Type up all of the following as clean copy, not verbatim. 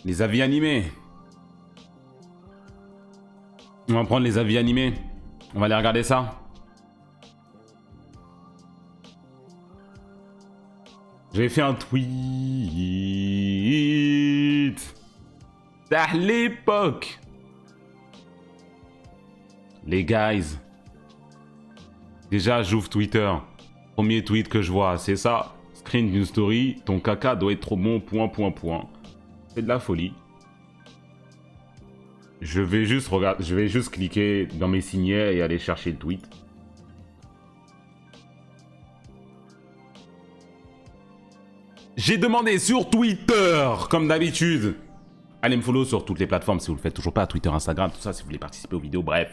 Les avis animés. On va prendre les avis animés. On va aller regarder ça. J'ai fait un tweet. À l'époque. Les guys. Déjà, j'ouvre Twitter. Premier tweet que je vois, c'est ça. Screen d'une story. Ton caca doit être trop bon, point. C'est de la folie. Je vais juste cliquer dans mes signets et aller chercher le tweet. J'ai demandé sur Twitter, comme d'habitude. Allez me follow sur toutes les plateformes si vous le faites toujours pas. Twitter, Instagram, tout ça, si vous voulez participer aux vidéos. Bref.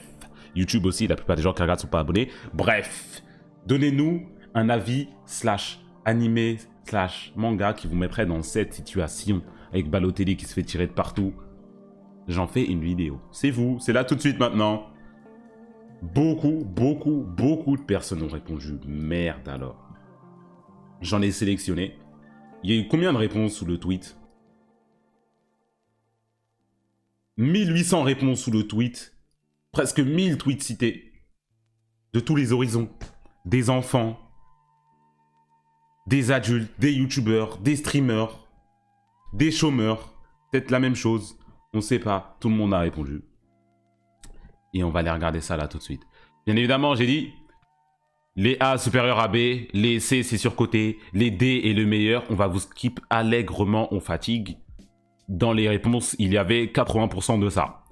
YouTube aussi, la plupart des gens qui regardent sont pas abonnés. Bref. Donnez-nous un avis / animé / manga qui vous mettrait dans cette situation. Avec Balotelli qui se fait tirer de partout. J'en fais une vidéo. C'est vous, c'est là tout de suite maintenant. Beaucoup de personnes ont répondu. Merde alors. J'en ai sélectionné. Il y a eu combien de réponses sous le tweet? 1800 réponses sous le tweet. Presque 1000 tweets cités. De tous les horizons. Des enfants. Des adultes. Des youtubeurs. Des streamers. Des chômeurs. Peut-être la même chose. On ne sait pas. Tout le monde a répondu. Et on va aller regarder ça là tout de suite. Bien évidemment, j'ai dit... Les A supérieurs à B, les C c'est surcoté, les D est le meilleur. On va vous skip allègrement, on fatigue. Dans les réponses, il y avait 80% de ça.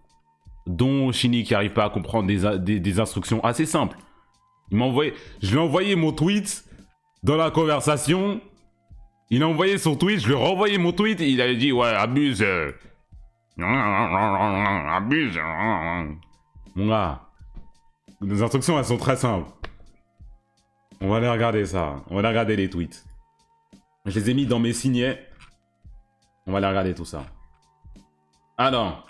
Dont Shini qui n'arrive pas à comprendre des instructions assez simples. Je lui ai envoyé mon tweet dans la conversation. Il a envoyé son tweet, je lui ai renvoyé mon tweet et il avait dit ouais, abuse. Abuse. Mon gars, les instructions elles sont très simples. On va aller regarder ça. On va aller regarder les tweets. Je les ai mis dans mes signets. On va aller regarder tout ça. Alors.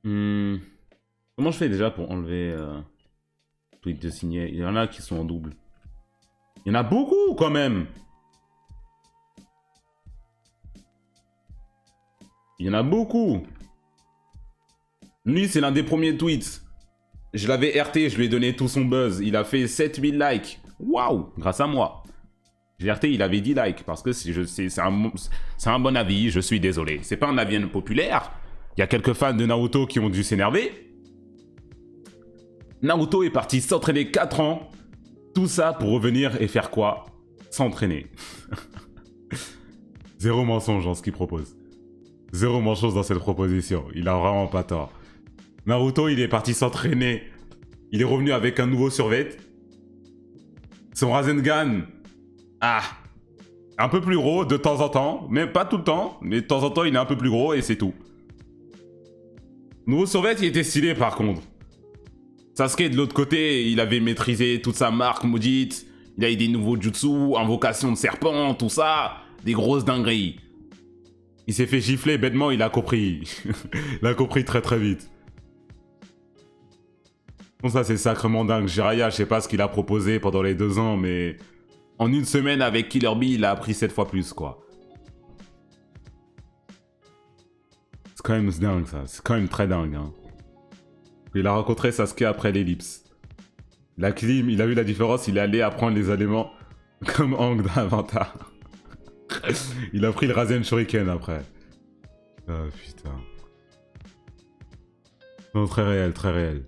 Comment je fais déjà pour enlever tweet de signet? Il y en a qui sont en double. Il y en a beaucoup quand même. Il y en a beaucoup. Lui, c'est l'un des premiers tweets. Je l'avais RT, je lui ai donné tout son buzz. Il a fait 7000 likes. Waouh, grâce à moi. J'ai RT, il avait 10 likes. Parce que c'est un bon avis, je suis désolé. C'est pas un avis populaire. Il y a quelques fans de Naruto qui ont dû s'énerver. Naruto est parti s'entraîner 4 ans. Tout ça pour revenir et faire quoi? S'entraîner. Zéro mensonge dans ce qu'il propose. Zéro mensonge dans cette proposition. Il a vraiment pas tort. Naruto, il est parti s'entraîner. Il est revenu avec un nouveau survêt. Son Rasengan, un peu plus gros de temps en temps. Mais pas tout le temps. Mais de temps en temps, il est un peu plus gros et c'est tout. Nouveau survêt, il était stylé par contre. Sasuke, de l'autre côté, il avait maîtrisé toute sa marque maudite. Il a eu des nouveaux jutsu, invocation de serpent, tout ça. Des grosses dingueries. Il s'est fait gifler bêtement, il a compris. Il a compris très très vite. Bon, ça c'est sacrément dingue. Jiraiya, je sais pas ce qu'il a proposé pendant les 2 ans, mais... En une semaine avec Killer Bee, il a appris 7 fois plus, quoi. C'est quand même dingue, ça. C'est quand même très dingue, hein. Il a rencontré Sasuke après l'ellipse. La clim, il a vu la différence, il est allé apprendre les éléments comme Aang dans Avatar. Il a pris le Rasen Shuriken après. Ah putain. Non, très réel, très réel.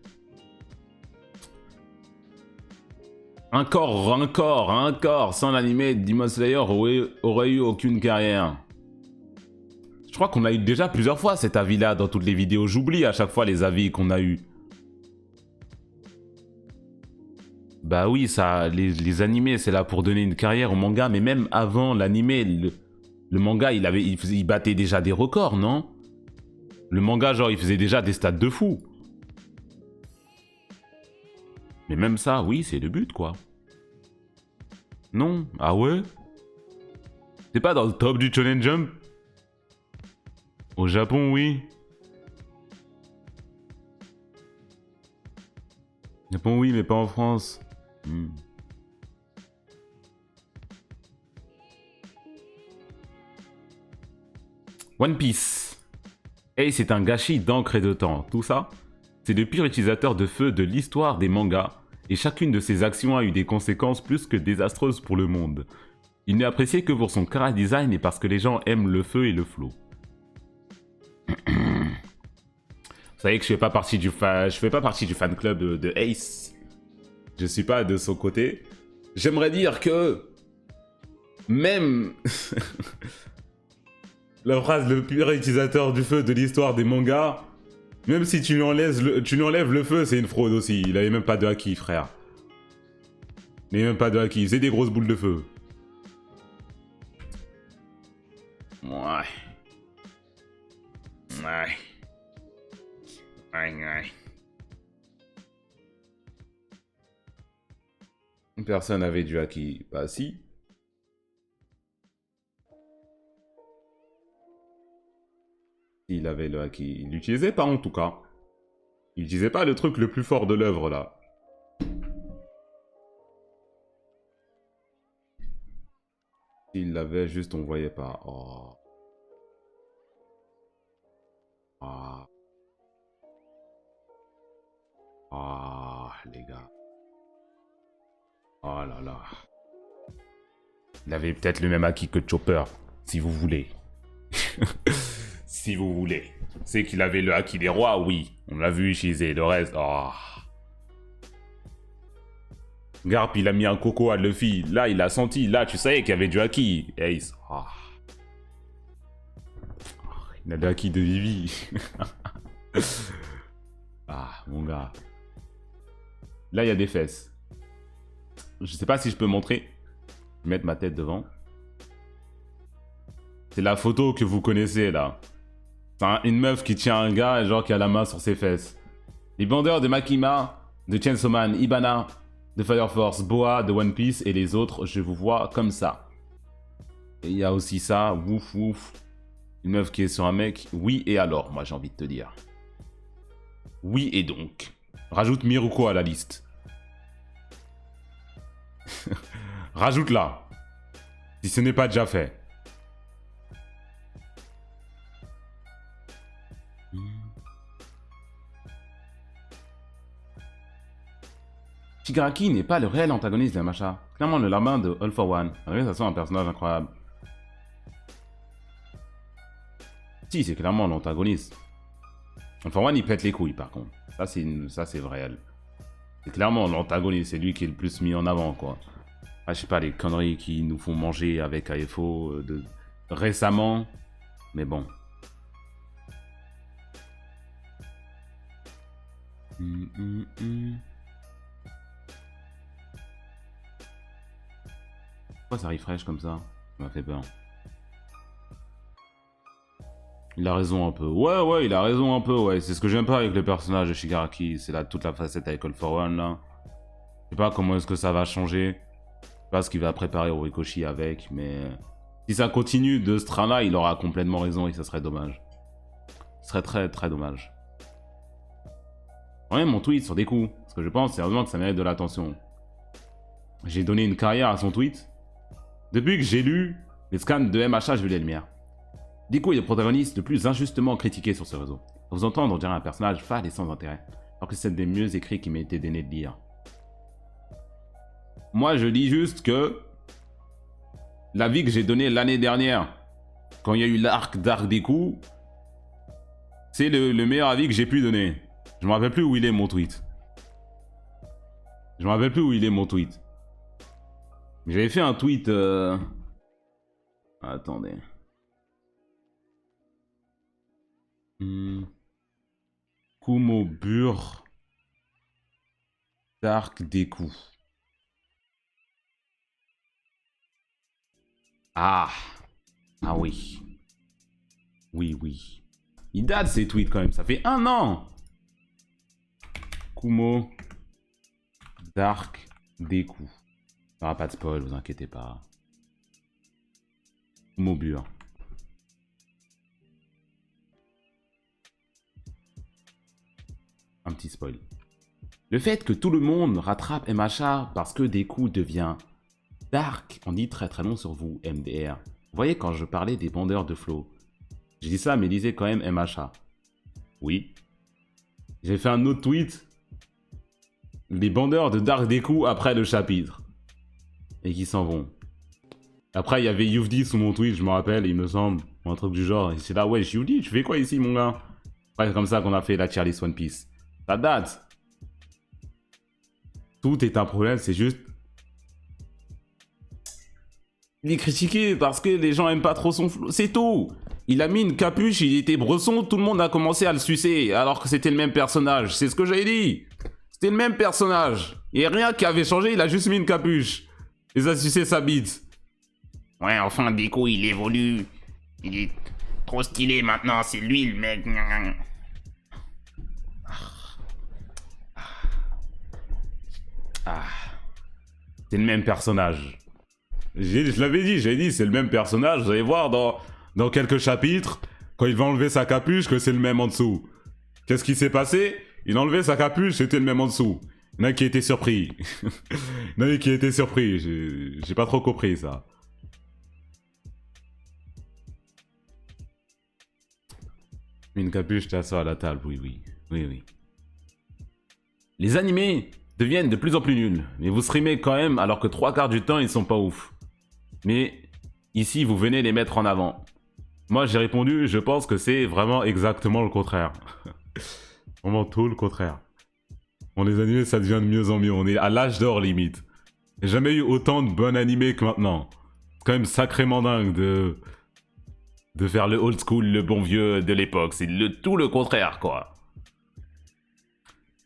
Encore. Sans l'animé, Demon Slayer aurait eu aucune carrière. Je crois qu'on a eu déjà plusieurs fois cet avis-là dans toutes les vidéos. J'oublie à chaque fois les avis qu'on a eu. Bah oui, ça, les animés, c'est là pour donner une carrière au manga, mais même avant l'animé, le manga, il battait déjà des records, non? Le manga, genre, il faisait déjà des stats de fou. Mais même ça, oui, c'est le but, quoi. Non? Ah ouais? C'est pas dans le top du Shonen Jump? Au Japon, oui. Japon, oui, mais pas en France. One Piece. Ace est un gâchis d'encre et de temps. Tout ça, c'est le pire utilisateur de feu de l'histoire des mangas. Et chacune de ses actions a eu des conséquences plus que désastreuses pour le monde. Il n'est apprécié que pour son chara design et parce que les gens aiment le feu et le flow. Vous savez que je fais pas partie du fan club de Ace. Je suis pas de son côté. J'aimerais dire que même la phrase le pire utilisateur du feu de l'histoire des mangas, même si tu lui enlèves le feu, c'est une fraude aussi. Il avait même pas de haki, frère. Il avait même pas de haki, il faisait des grosses boules de feu. Ouais. Ouais. Ouais. Personne n'avait du haki. Bah si. Il avait le haki. Il l'utilisait pas en tout cas. Il utilisait pas le truc le plus fort de l'œuvre là. S'il l'avait juste, on voyait pas. Oh. Ah. Ah, les gars. Oh là là. Il avait peut-être le même haki que Chopper, si vous voulez. Si vous voulez. C'est qu'il avait le haki des rois, oui. On l'a vu utiliser. Le reste, oh. Garp, il a mis un coco à Luffy. Là, il a senti. Là, tu savais qu'il y avait du haki. Ace. Oh. Il a le haki de Vivi. Ah, mon gars. Là, il y a des fesses. Je sais pas si je peux montrer. Je vais mettre ma tête devant. C'est la photo que vous connaissez, là. C'est une meuf qui tient un gars et genre qui a la main sur ses fesses. Les bandeurs de Makima, de Chainsaw Man, Ibana, de Fire Force, Boa, de One Piece et les autres, je vous vois comme ça. Et il y a aussi ça, wouf wouf. Une meuf qui est sur un mec, oui et alors, moi j'ai envie de te dire. Oui et donc. Rajoute Miruko à la liste. Rajoute-la. Si ce n'est pas déjà fait. Shigaraki n'est pas le réel antagoniste de Yamcha. Clairement le larbin de All for One. Ça sent un personnage incroyable. Si, c'est clairement l'antagoniste. All for One, il pète les couilles par contre. Ça, c'est réel. C'est clairement l'antagoniste. C'est lui qui est le plus mis en avant, quoi. Ah, je sais pas, les conneries qui nous font manger avec AFO récemment. Mais bon. Pourquoi ça refresh comme ça? Ça m'a fait peur. Il a raison un peu. Ouais, il a raison un peu, ouais. C'est ce que j'aime pas avec le personnage de Shigaraki. C'est là toute la facette avec All for One, là. Je sais pas comment est-ce que ça va changer. Je sais pas ce qu'il va préparer au Rikoshi avec, mais... Si ça continue de ce train-là, il aura complètement raison et ça serait dommage. Ce serait très, très dommage. Ouais, mon tweet sur des coups. Parce que je pense sérieusement que ça mérite de l'attention. J'ai donné une carrière à son tweet. Depuis que j'ai lu les scans de MHA, je veux les lumières. Deku est le protagoniste le plus injustement critiqué sur ce réseau. À vous entendre, on dirait un personnage fade et sans intérêt. Alors que c'est des mieux écrits qui m'a été donné de lire. Moi, je dis juste que... l'avis que j'ai donné l'année dernière, quand il y a eu l'arc d'Arc Deku, c'est le meilleur avis que j'ai pu donner. Je me rappelle plus où il est mon tweet. J'avais fait un tweet... Attendez. Kumo Bur Dark Deku. Ah oui. Oui. Il date ces tweets quand même, ça fait 1 an. Kumo Dark Deku. Il n'y aura pas de spoil, vous inquiétez pas. Kumo Bur. Un petit spoil. Le fait que tout le monde rattrape MHA parce que Deku devient dark en dit très très long sur vous, MDR. Vous voyez, quand je parlais des bandeurs de flow, Je dis ça, mais lisez quand même MHA. Oui. J'ai fait un autre tweet. Les bandeurs de Dark Deku après le chapitre. Et qui s'en vont. Après, il y avait Youfdi sous mon tweet, je me rappelle, il me semble. Ou un truc du genre. Et c'est là, ouais, Youfdi, tu fais quoi ici, mon gars? Ouais, c'est comme ça qu'on a fait la tier list One Piece. Ça date. Tout est un problème, c'est juste... Il est critiqué parce que les gens aiment pas trop son flow. C'est tout. Il a mis une capuche, il était bresson, tout le monde a commencé à le sucer, alors que c'était le même personnage. C'est ce que j'avais dit. C'était le même personnage. Et rien qui avait changé, il a juste mis une capuche. Et ça suçait sa bite. Ouais, enfin, Deku, il évolue. Il est trop stylé maintenant, c'est lui le mec. C'est le même personnage. Je l'avais dit, j'ai dit, c'est le même personnage. Vous allez voir dans quelques chapitres, quand il va enlever sa capuche, que c'est le même en dessous. Qu'est-ce qui s'est passé? Il a enlevé sa capuche, c'était le même en dessous. Il y en a qui étaient surpris. Il y en a qui étaient surpris. J'ai pas trop compris ça. Une capuche, t'assois à la table, oui, oui. Oui, oui. Les animés deviennent de plus en plus nuls. Mais vous streamez quand même, alors que 3/4 du temps, ils sont pas ouf. Mais ici, vous venez les mettre en avant. Moi, j'ai répondu, je pense que c'est vraiment exactement le contraire. Vraiment tout le contraire. Bon, les animés, ça devient de mieux en mieux. On est à l'âge d'or, limite. J'ai jamais eu autant de bons animés que maintenant. C'est quand même sacrément dingue de faire le old school, le bon vieux de l'époque. C'est tout le contraire, quoi.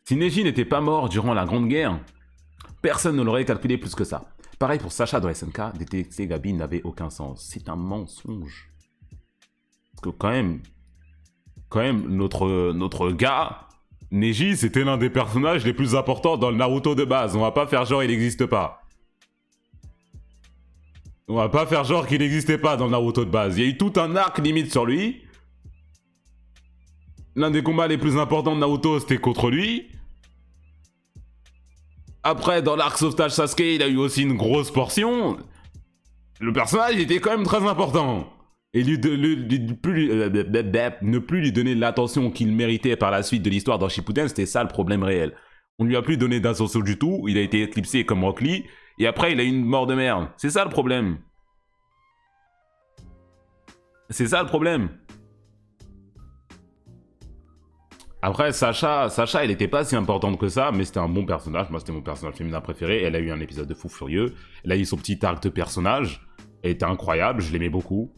Si Neji n'était pas mort durant la Grande Guerre, personne ne l'aurait calculé plus que ça. Pareil pour Sacha dans SNK, détecter Gabi n'avait aucun sens. C'est un mensonge. Parce que quand même, notre gars, Neji, c'était l'un des personnages les plus importants dans le Naruto de base. On va pas faire genre il n'existe pas. On va pas faire genre qu'il n'existait pas dans le Naruto de base. Il y a eu tout un arc limite sur lui. L'un des combats les plus importants de Naruto, c'était contre lui. Après, dans l'arc sauvetage Sasuke, il a eu aussi une grosse portion. Le personnage était quand même très important. Et ne plus lui donner l'attention qu'il méritait par la suite de l'histoire dans Shippuden, c'était ça le problème réel. On lui a plus donné d'attention du tout, il a été éclipsé comme Rock Lee, et après il a eu une mort de merde. C'est ça le problème. C'est ça le problème. Après, Sacha, elle était pas si importante que ça, mais c'était un bon personnage. Moi, c'était mon personnage féminin préféré. Elle a eu un épisode de fou furieux. Elle a eu son petit arc de personnage. Elle était incroyable, je l'aimais beaucoup.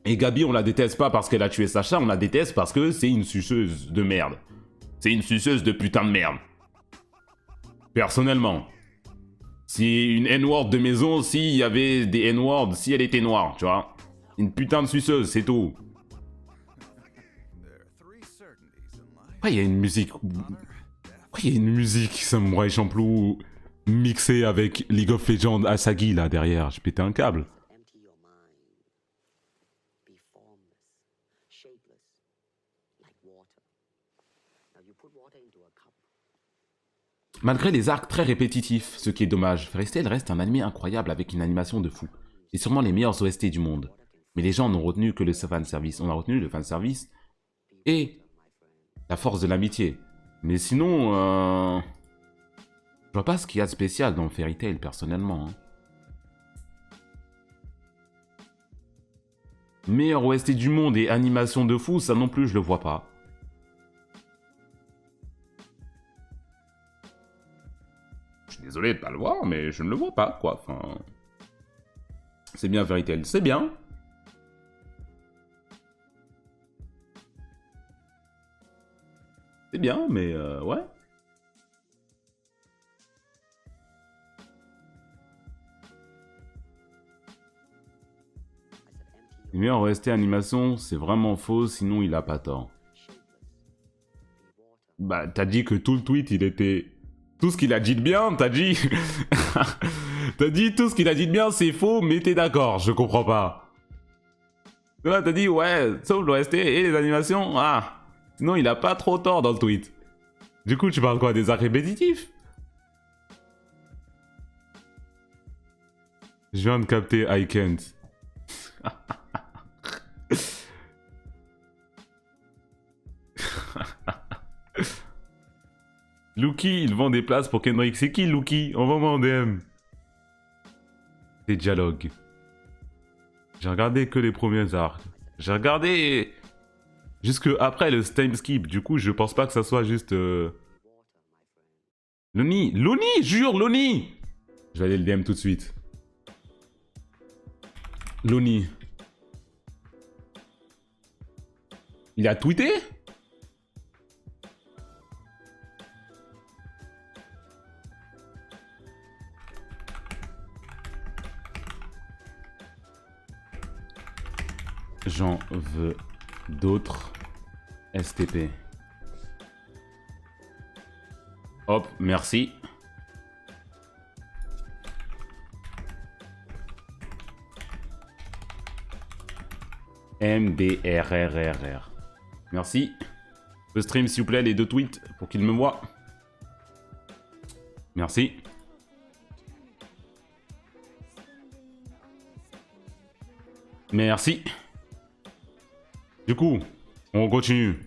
Et Gabi, on la déteste pas parce qu'elle a tué Sacha, on la déteste parce que c'est une suceuse de merde. C'est une suceuse de putain de merde. Personnellement. Si une N-word de maison, s'il y avait des N-words, si elle était noire, tu vois. Une putain de suceuse, c'est tout. Pourquoi il y a une musique... Pourquoi il y a une musique Samurai Champloo mixée avec League of Legends Asagi là derrière? J'ai pété un câble. Malgré les arcs très répétitifs, ce qui est dommage, Fairy Tail reste un anime incroyable avec une animation de fou. C'est sûrement les meilleurs OST du monde. Mais les gens n'ont retenu que le fanservice. On a retenu le fanservice et la force de l'amitié. Mais sinon, je vois pas ce qu'il y a de spécial dans Fairy Tail, personnellement. Hein. Meilleur OST du monde et animation de fou, ça non plus, je le vois pas. Je suis désolé de pas le voir, mais je ne le vois pas, quoi. Enfin... C'est bien Fairy Tail, c'est bien. C'est bien, mais ouais. Le meilleur OST animation, c'est vraiment faux, sinon il a pas tort. Bah, t'as dit que tout le tweet, il était... Tout ce qu'il a dit de bien, t'as dit... T'as dit tout ce qu'il a dit de bien, c'est faux, mais t'es d'accord, je comprends pas. Là, t'as dit, ouais, sauf l'OST et les animations, ah... Sinon, il a pas trop tort dans le tweet. Du coup, tu parles quoi, des arcs répétitifs? Je viens de capter I can't. Lucky, il vend des places pour Kendrick. C'est qui Lucky? Envoie-moi en DM. Des dialogues. J'ai regardé que les premiers arcs. J'ai regardé jusque après le time skip. Du coup, je pense pas que ça soit juste... Loni, Loni, jure, Loni. Je vais aller le DM tout de suite. Loni. Il a tweeté? J'en veux d'autres STP. Hop, merci. MDRRRR. Merci. Le stream, s'il vous plaît, les 2 tweets pour qu'il me voit. Merci. Merci. Du coup, on continue.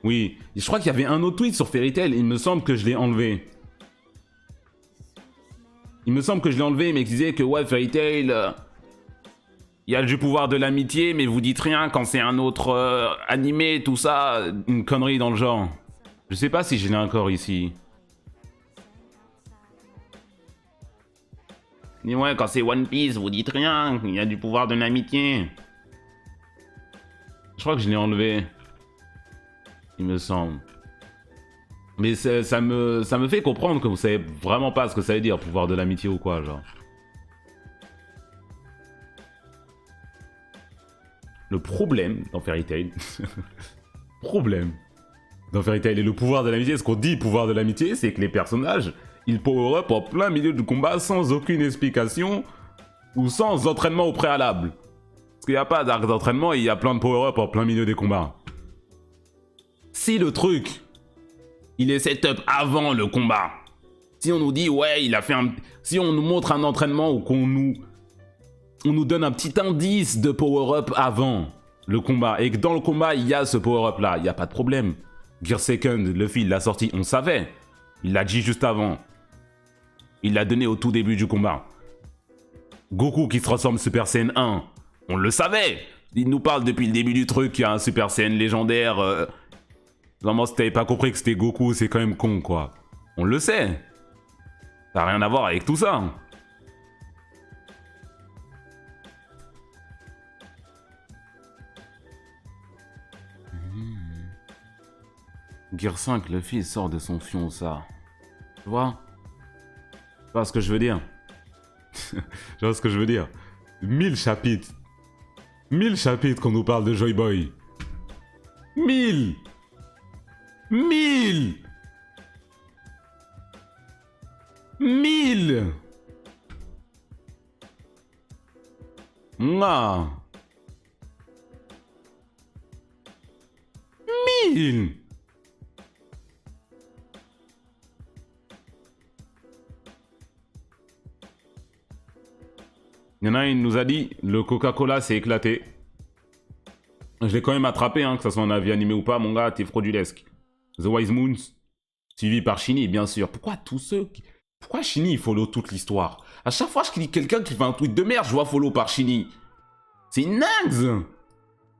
Oui, je crois qu'il y avait un autre tweet sur Fairy Tail, il me semble que je l'ai enlevé. Il me semble que je l'ai enlevé, mais qui disait que ouais, Fairy Tail, il y a du pouvoir de l'amitié, mais vous dites rien quand c'est un autre animé, tout ça, une connerie dans le genre. Je sais pas si je l'ai encore ici. Mais ouais, quand c'est One Piece, vous dites rien, il y a du pouvoir de l'amitié. Je crois que je l'ai enlevé. Il me semble. Mais ça me fait comprendre que vous savez vraiment pas ce que ça veut dire, pouvoir de l'amitié ou quoi, genre. Le problème dans Fairy Tail... problème dans Fairy Tail et le pouvoir de l'amitié, ce qu'on dit pouvoir de l'amitié, c'est que les personnages, ils power up en plein milieu du combat sans aucune explication ou sans entraînement au préalable. Parce qu'il n'y a pas d'arc d'entraînement et il y a plein de power-up en plein milieu des combats. Si le truc, il est setup avant le combat, si on nous dit, ouais, il a fait un... Si on nous montre un entraînement ou qu'on nous donne un petit indice de power-up avant le combat, et que dans le combat, il y a ce power-up là, il n'y a pas de problème. Gear Second, Luffy, il l'a sorti, on savait. Il l'a dit juste avant. Il l'a donné au tout début du combat. Goku qui se transforme Super Saiyan 1, on le savait. Il nous parle depuis le début du truc qu'il y a un Super Saiyan légendaire. Vraiment, si t'avais pas compris que c'était Goku, c'est quand même con, quoi. On le sait. Ça n'a rien à voir avec tout ça. Gear 5, Luffy sort de son fion, ça. Tu vois? Tu vois ce que je veux dire? Tu vois ce que je veux dire? 1000 chapitres. 1000 chapitres qu'on nous parle de Joy Boy. 1000! 1000! 1000! Mouah! 1000! Il y en a un, il nous a dit, le Coca-Cola s'est éclaté. Je l'ai quand même attrapé, hein, que ça soit un avis animé ou pas, mon gars, t'es fraudulesque. The Wise Moons, suivi par Shinny, bien sûr. Pourquoi tous ceux qui... Pourquoi Shinny, il follow toute l'histoire? À chaque fois que je clique quelqu'un qui fait un tweet de merde, je vois follow par Shinny. C'est une naze.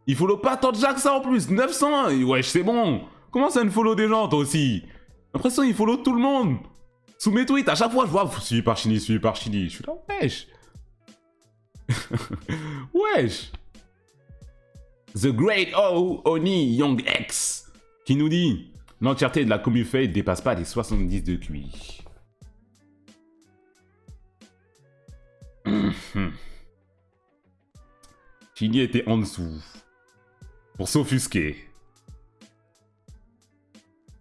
Il follow pas tant de gens que ça en plus, 900. Et wesh, c'est bon. Comment ça ne follow des gens, toi aussi? J'ai l'impression qu'il follow tout le monde. Sous mes tweets, à chaque fois, je vois suivi par Shinny, suivi par Shinny. Je suis là, wesh. Wesh. The Great O Oni Young X qui nous dit l'entièreté de la commu fait ne dépasse pas les 70 de QI. Shinny était en dessous pour s'offusquer.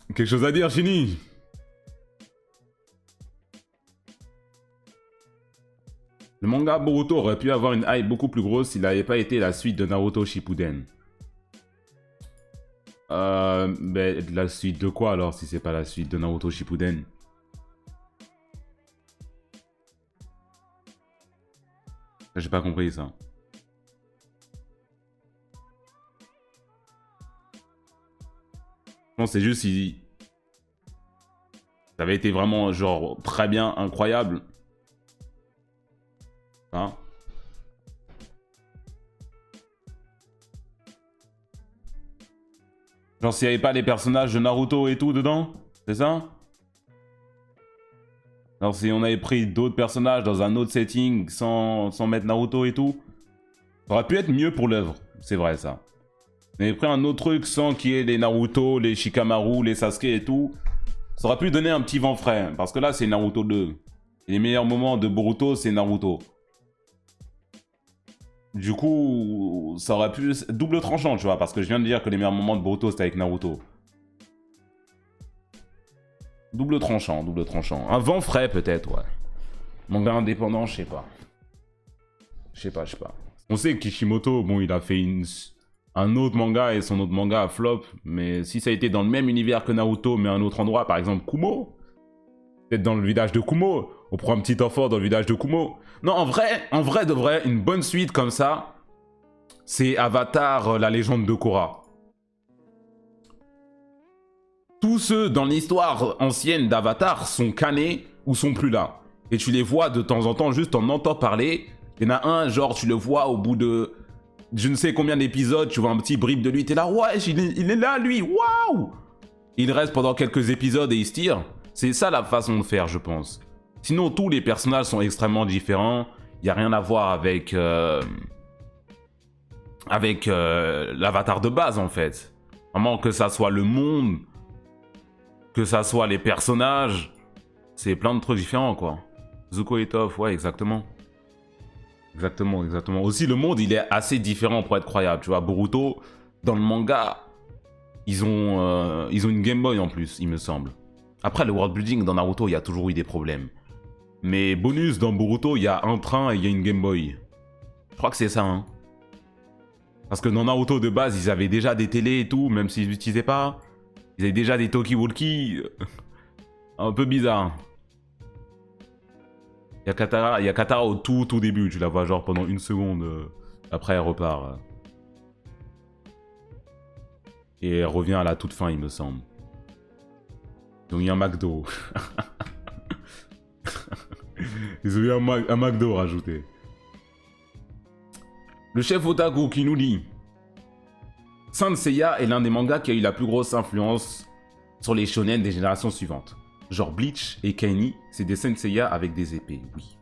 Quelque chose à dire, Shinny? Le manga Boruto aurait pu avoir une hype beaucoup plus grosse s'il n'avait pas été la suite de Naruto Shippuden. Mais la suite de quoi alors si c'est pas la suite de Naruto Shippuden? J'ai pas compris ça. Je pense que c'est juste si... Ça avait été vraiment, genre, très bien, incroyable. Hein? Genre, s'il n'y avait pas les personnages de Naruto et tout dedans, c'est ça? Alors, si on avait pris d'autres personnages dans un autre setting sans mettre Naruto et tout, ça aurait pu être mieux pour l'œuvre. C'est vrai, ça. On avait pris un autre truc sans qu'il y ait les Naruto, les Shikamaru, les Sasuke et tout. Ça aurait pu donner un petit vent frais. Parce que là, c'est Naruto 2. Et les meilleurs moments de Boruto, c'est Naruto. Du coup, ça aurait pu... Double tranchant, tu vois, parce que je viens de dire que les meilleurs moments de Boruto, c'était avec Naruto. Double tranchant, double tranchant. Un vent frais, peut-être, ouais. Manga indépendant, je sais pas. Je sais pas. On sait que Kishimoto, bon, il a fait un autre manga et son autre manga a flop, mais si ça a été dans le même univers que Naruto, mais à un autre endroit, par exemple Kumo, peut-être dans le village de Kumo, on prend un petit enfant dans le village de Kumo. Non, en vrai de vrai, une bonne suite comme ça, c'est Avatar, la légende de Korra. Tous ceux dans l'histoire ancienne d'Avatar sont canés ou sont plus là. Et tu les vois de temps en temps, juste en entend parler. Il y en a un, genre, tu le vois au bout de je ne sais combien d'épisodes, tu vois un petit bribe de lui, t'es là, ouais, il est là, lui, waouh! Il reste pendant quelques épisodes et il se tire. C'est ça la façon de faire, je pense. Sinon, tous les personnages sont extrêmement différents. Il n'y a rien à voir avec l'avatar de base, en fait. Vraiment, que ça soit le monde, que ça soit les personnages, c'est plein de trucs différents, quoi. Zuko et Toph, ouais, exactement. Exactement. Aussi, le monde, il est assez différent pour être croyable. Tu vois, Boruto, dans le manga, ils ont une Game Boy en plus, il me semble. Après, le world building dans Naruto, il y a toujours eu des problèmes. Mais bonus, dans Boruto, il y a un train et il y a une Game Boy. Je crois que c'est ça, hein. Parce que dans Naruto, de base, ils avaient déjà des télés et tout, même s'ils l'utilisaient pas. Ils avaient déjà des talkie-walkie. Un peu bizarre. Il y a Katara au tout début, tu la vois genre pendant une seconde, après elle repart. Et elle revient à la toute fin, il me semble. Donc il y a un McDo. Ils ont eu un McDo rajouté. Le chef Otaku qui nous dit Saint Seiya est l'un des mangas qui a eu la plus grosse influence sur les shonen des générations suivantes. Genre Bleach et Kaini, c'est des Senseiya avec des épées, oui.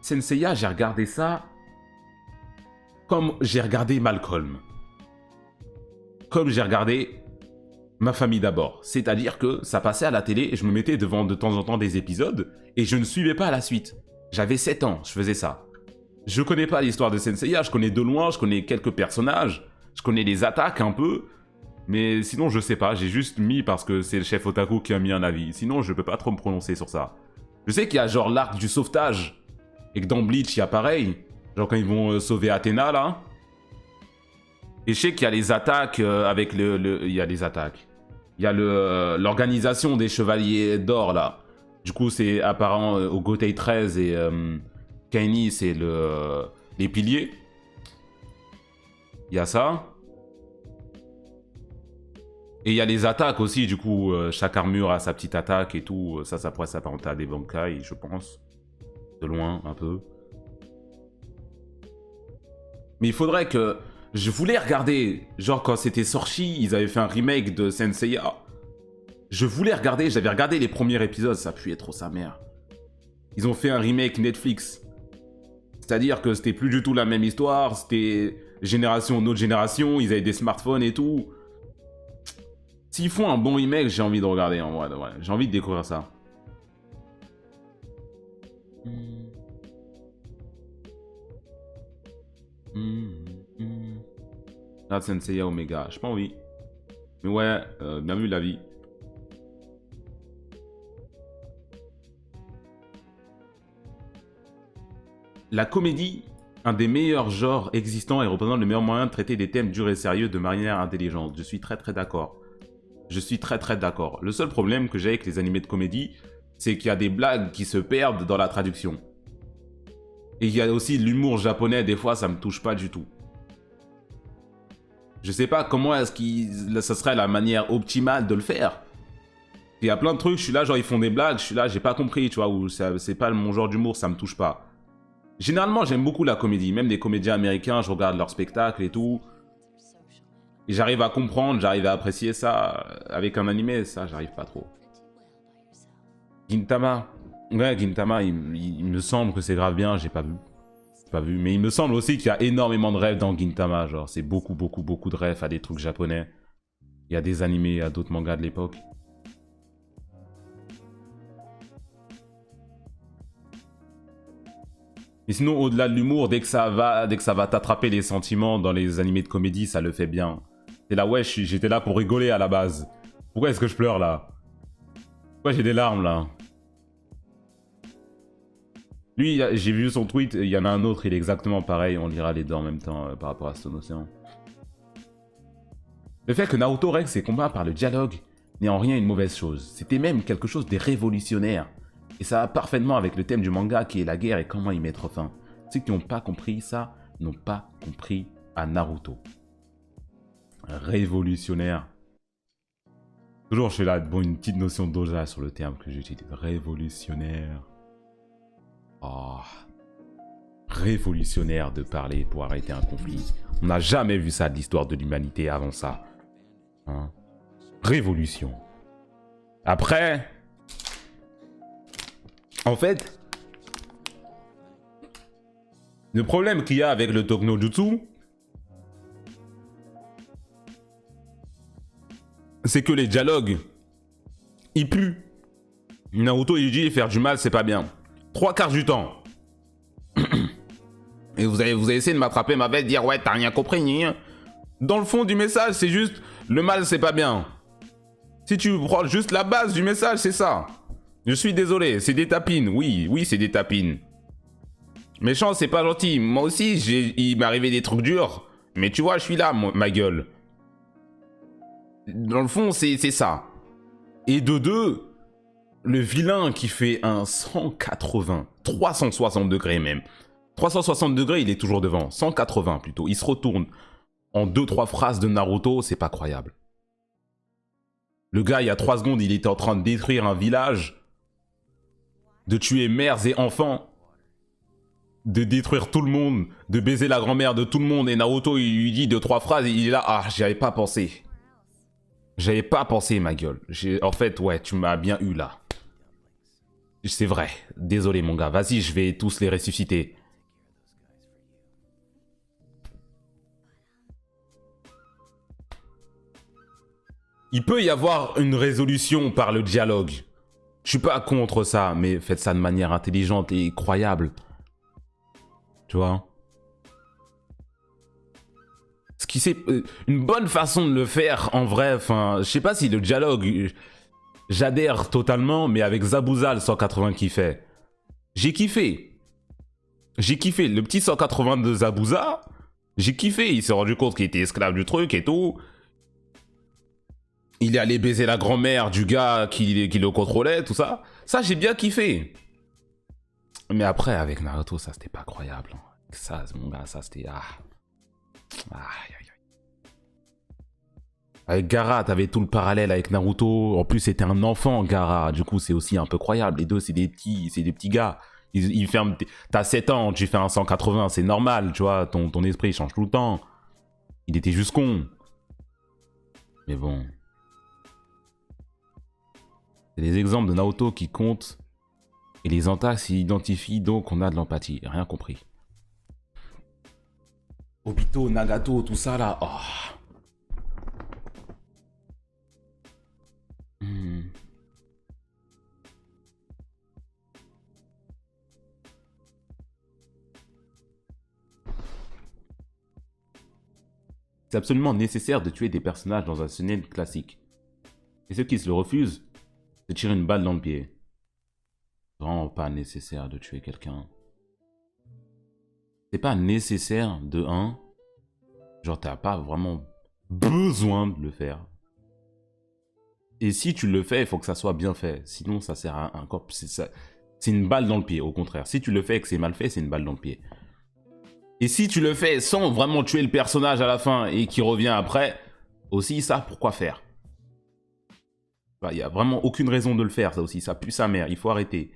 Senseiya, j'ai regardé ça comme j'ai regardé Malcolm. Comme j'ai regardé Ma famille d'abord. C'est-à-dire que ça passait à la télé et je me mettais devant de temps en temps des épisodes et je ne suivais pas la suite. J'avais 7 ans, je faisais ça. Je connais pas l'histoire de Senseiya, je connais de loin, je connais quelques personnages, je connais les attaques un peu. Mais sinon, je sais pas, j'ai juste mis parce que c'est le chef Otaku qui a mis un avis. Sinon, je peux pas trop me prononcer sur ça. Je sais qu'il y a genre l'arc du sauvetage. Et que dans Bleach, il y a pareil. Genre quand ils vont sauver Athéna, là. Et je sais qu'il y a les attaques avec il y a les attaques. Il y a l'organisation des chevaliers d'or, là. Du coup, c'est apparent au Gotei 13 et Kaini, c'est les piliers. Il y a ça. Et il y a les attaques aussi, du coup, chaque armure a sa petite attaque et tout. Ça pourrait s'apparenter à des Bankai, je pense. De loin, un peu. Mais il faudrait que... Je voulais regarder, genre quand c'était sorti, ils avaient fait un remake de Senseiya. Je voulais regarder, j'avais regardé les premiers épisodes, ça puait trop sa mère. Ils ont fait un remake Netflix. C'est-à-dire que c'était plus du tout la même histoire, c'était notre génération, ils avaient des smartphones et tout. S'ils font un bon remake, j'ai envie de regarder en vrai. Ouais. J'ai envie de découvrir ça. Là, Senseiya Omega, j'ai pas envie. Mais ouais, bien vu la vie. La comédie, un des meilleurs genres existants et représente le meilleur moyen de traiter des thèmes durs et sérieux de manière intelligente. Je suis très d'accord. Je suis très d'accord. Le seul problème que j'ai avec les animés de comédie, c'est qu'il y a des blagues qui se perdent dans la traduction. Et il y a aussi l'humour japonais, des fois ça me touche pas du tout. Je sais pas comment est-ce que ça serait la manière optimale de le faire. Il y a plein de trucs, je suis là, genre ils font des blagues, je suis là, j'ai pas compris, tu vois, ou c'est pas mon genre d'humour, ça me touche pas. Généralement, j'aime beaucoup la comédie, même des comédiens américains, je regarde leurs spectacles et tout. Et j'arrive à comprendre, j'arrive à apprécier ça. Avec un animé, ça, j'arrive pas trop. Gintama. Ouais, Gintama, il me semble que c'est grave bien, j'ai pas vu. Mais il me semble aussi qu'il y a énormément de rêves dans Gintama, genre c'est beaucoup de rêves à des trucs japonais. Il y a des animés, à d'autres mangas de l'époque. Mais sinon, au-delà de l'humour, dès que ça va t'attraper les sentiments dans les animés de comédie, ça le fait bien. Et là, ouais, j'étais là pour rigoler à la base. Pourquoi est-ce que je pleure là? Pourquoi j'ai des larmes là? Lui, j'ai vu son tweet, il y en a un autre, il est exactement pareil, on lira les deux en même temps par rapport à Stone Ocean. Le fait que Naruto règle ses combats par le dialogue n'est en rien une mauvaise chose. C'était même quelque chose de révolutionnaire. Et ça va parfaitement avec le thème du manga qui est la guerre et comment y mettre fin. Ceux qui n'ont pas compris ça n'ont pas compris à Naruto. Révolutionnaire. Toujours je suis là, bon, une petite notion d'oja sur le terme que j'utilise. Révolutionnaire. Oh. Révolutionnaire de parler pour arrêter un conflit. On n'a jamais vu ça de l'histoire de l'humanité avant ça. Hein? Révolution. Après... En fait, le problème qu'il y a avec le Tokno-jutsu, c'est que les dialogues, ils puent. Naruto, il dit faire du mal, c'est pas bien. 3/4 du temps. Et vous avez essayé de m'attraper ma bête, dire ouais, t'as rien compris, ni rien. Dans le fond du message, c'est juste le mal, c'est pas bien. Si tu prends juste la base du message, c'est ça. Je suis désolé, c'est des tapines. Oui, c'est des tapines. Méchant, c'est pas gentil. Moi aussi, il m'est arrivé des trucs durs. Mais tu vois, je suis là, ma gueule. Dans le fond, c'est ça. Et de deux, le vilain qui fait un 180, 360 degrés même. 360 degrés, il est toujours devant. 180 plutôt. Il se retourne. En 2-3 phrases de Naruto, c'est pas croyable. Le gars, il y a 3 secondes, il était en train de détruire un village. De tuer mères et enfants, de détruire tout le monde, de baiser la grand-mère de tout le monde, et Naruto il lui dit 2-3 phrases, il est là, ah, j'y avais pas pensé. J'avais pas pensé, ma gueule. En fait, ouais, tu m'as bien eu là. C'est vrai, désolé mon gars, vas-y, je vais tous les ressusciter. Il peut y avoir une résolution par le dialogue. Je suis pas contre ça, mais faites ça de manière intelligente et croyable. Tu vois? Ce qui c'est une bonne façon de le faire en vrai, enfin, je sais pas si le dialogue, j'adhère totalement, mais avec Zabuza le 180 qu'il fait. J'ai kiffé. J'ai kiffé. Le petit 180 de Zabuza, j'ai kiffé. Il s'est rendu compte qu'il était esclave du truc et tout. Il est allé baiser la grand-mère du gars qui le contrôlait, tout ça. Ça, j'ai bien kiffé. Mais après, avec Naruto, ça, c'était pas croyable. Ça, mon gars, ça, c'était... Avec Gaara, t'avais tout le parallèle avec Naruto. En plus, c'était un enfant, Gaara. Du coup, c'est aussi un peu croyable. Les deux, c'est des petits gars. Ils ferment... T'as 7 ans, tu fais un 180, c'est normal, tu vois. Ton esprit change tout le temps. Il était juste con. Mais bon... C'est des exemples de Naruto qui comptent et les Zantas s'y identifient, donc on a de l'empathie. Rien compris. Obito, Nagato, tout ça là. Oh. C'est absolument nécessaire de tuer des personnages dans un shonen classique. Et ceux qui se le refusent, se tirent une balle dans le pied. Vraiment pas nécessaire de tuer quelqu'un. C'est pas nécessaire de 1. Genre t'as pas vraiment besoin de le faire. Et si tu le fais, il faut que ça soit bien fait. Sinon ça sert à un corps. C'est une balle dans le pied, au contraire. Si tu le fais et que c'est mal fait, c'est une balle dans le pied. Et si tu le fais sans vraiment tuer le personnage à la fin et qui revient après, aussi ça, pourquoi faire? Il n'y a vraiment aucune raison de le faire, ça aussi. Ça pue sa mère, il faut arrêter.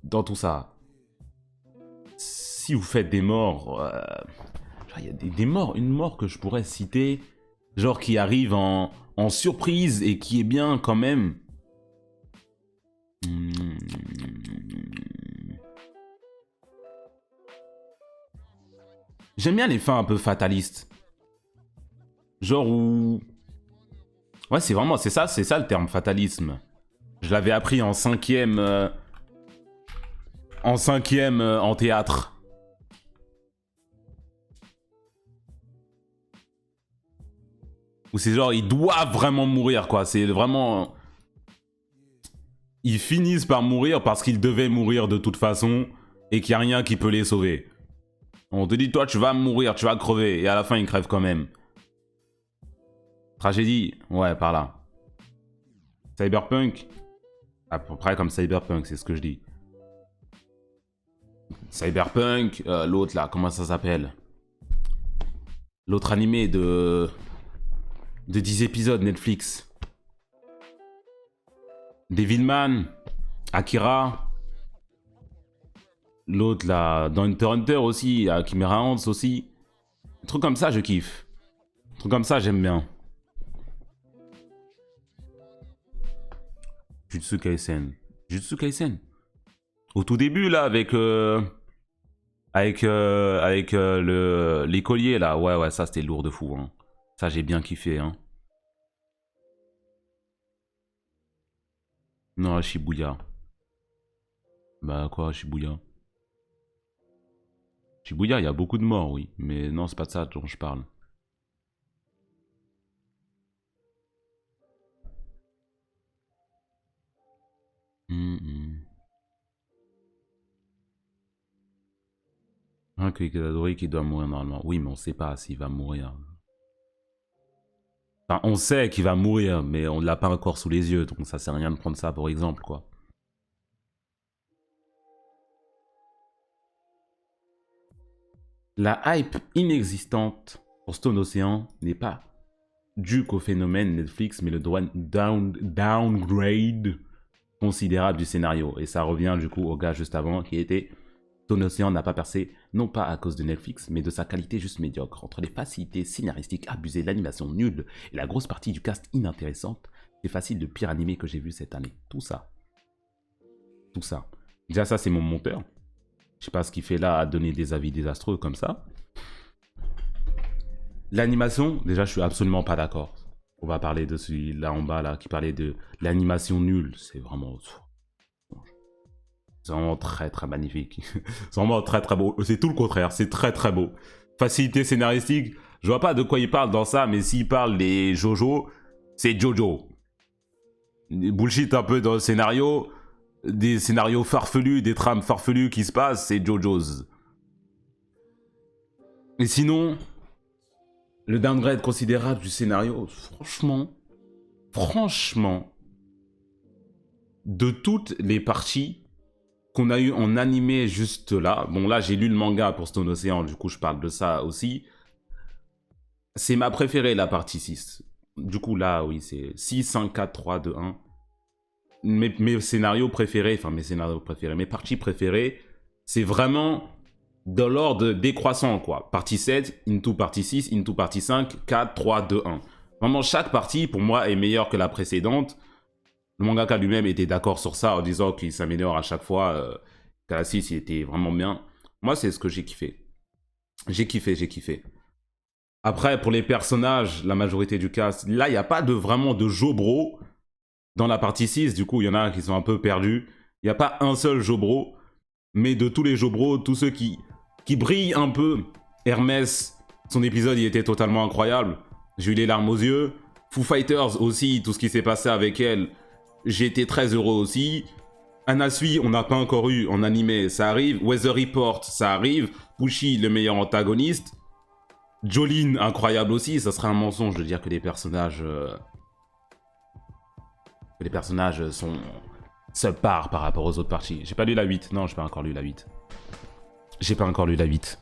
Dans tout ça. Si vous faites des morts... il y a des morts, une mort que je pourrais citer, genre qui arrive en surprise et qui est bien quand même. J'aime bien les fins un peu fatalistes. Genre où... Ouais, c'est ça le terme fatalisme. Je l'avais appris en cinquième... en théâtre. Où c'est genre, ils doivent vraiment mourir, quoi. C'est vraiment... Ils finissent par mourir parce qu'ils devaient mourir de toute façon et qu'il n'y a rien qui peut les sauver. On te dit, toi, tu vas mourir, tu vas crever. Et à la fin, ils crèvent quand même. Tragédie, ouais, par là. Cyberpunk, à peu près comme Cyberpunk, c'est ce que je dis. Cyberpunk, l'autre là, comment ça s'appelle? L'autre animé de 10 épisodes Netflix. Devilman, Akira. L'autre là, dans Hunter x Hunter aussi, Chimera Ants aussi. Un truc comme ça, je kiffe. Un truc comme ça, j'aime bien. Jujutsu Kaisen. Jujutsu Kaisen. Au tout début, là, avec l'écolier, là. Ouais, ça, c'était lourd de fou. Hein. Ça, j'ai bien kiffé. Hein. Non, Shibuya. Bah, quoi, Shibuya? Shibuya, il y a beaucoup de morts, oui. Mais non, c'est pas de ça dont je parle. Un Itadori qui doit mourir normalement. Oui, mais on sait pas s'il va mourir. Enfin, on sait qu'il va mourir, mais on ne l'a pas encore sous les yeux, donc ça sert à rien de prendre ça pour exemple, quoi. La hype inexistante pour Stone Ocean n'est pas due qu'au phénomène Netflix, mais le downgrade considérable du scénario. Et ça revient du coup au gars juste avant qui était... Stone Ocean n'a pas percé, non pas à cause de Netflix, mais de sa qualité juste médiocre. Entre les facilités scénaristiques abusées, l'animation nulle et la grosse partie du cast inintéressante, c'est facile de pire animé que j'ai vu cette année. Tout ça. Tout ça. Déjà ça c'est mon monteur. Je sais pas ce qu'il fait là à donner des avis désastreux comme ça. L'animation, déjà je suis absolument pas d'accord. On va parler de celui-là en bas là qui parlait de l'animation nulle. C'est vraiment... C'est vraiment très très magnifique. C'est vraiment très très beau. C'est tout le contraire, c'est très très beau. Facilité scénaristique, je vois pas de quoi il parle dans ça, mais s'il parle des Jojo, c'est Jojo. Bullshit un peu dans le scénario, des scénarios farfelus, des trames farfelues qui se passent, c'est Jojo's. Et sinon, le downgrade considérable du scénario, franchement, de toutes les parties qu'on a eu en animé juste là, bon là j'ai lu le manga pour Stone Ocean, du coup je parle de ça aussi, c'est ma préférée la partie 6. Du coup là oui c'est 6, 5, 4, 3, 2, 1. Mes scénarios préférés, mes parties préférées, c'est vraiment dans l'ordre décroissant quoi. Partie 7, into partie 6, into partie 5, 4, 3, 2, 1. Vraiment chaque partie pour moi est meilleure que la précédente. Le mangaka lui-même était d'accord sur ça en disant qu'il s'améliore à chaque fois. Qu'à la 6, il était vraiment bien. Moi, c'est ce que j'ai kiffé. J'ai kiffé. Après, pour les personnages, la majorité du cast, là, il n'y a pas vraiment de Jobro dans la partie 6. Du coup, il y en a qui sont un peu perdus. Il n'y a pas un seul Jobro. Mais de tous les Jobro, tous ceux qui brillent un peu, Hermès, son épisode, il était totalement incroyable. J'ai eu les larmes aux yeux. Foo Fighters aussi, tout ce qui s'est passé avec elle... J'ai été très heureux aussi. Anasui, on n'a pas encore eu en animé, ça arrive. Weather Report, ça arrive. Pushi, le meilleur antagoniste. Jolene, incroyable aussi. Ça serait un mensonge de dire que les personnages... se parent par rapport aux autres parties. J'ai pas lu la 8. Non, j'ai pas encore lu la 8. J'ai pas encore lu la 8.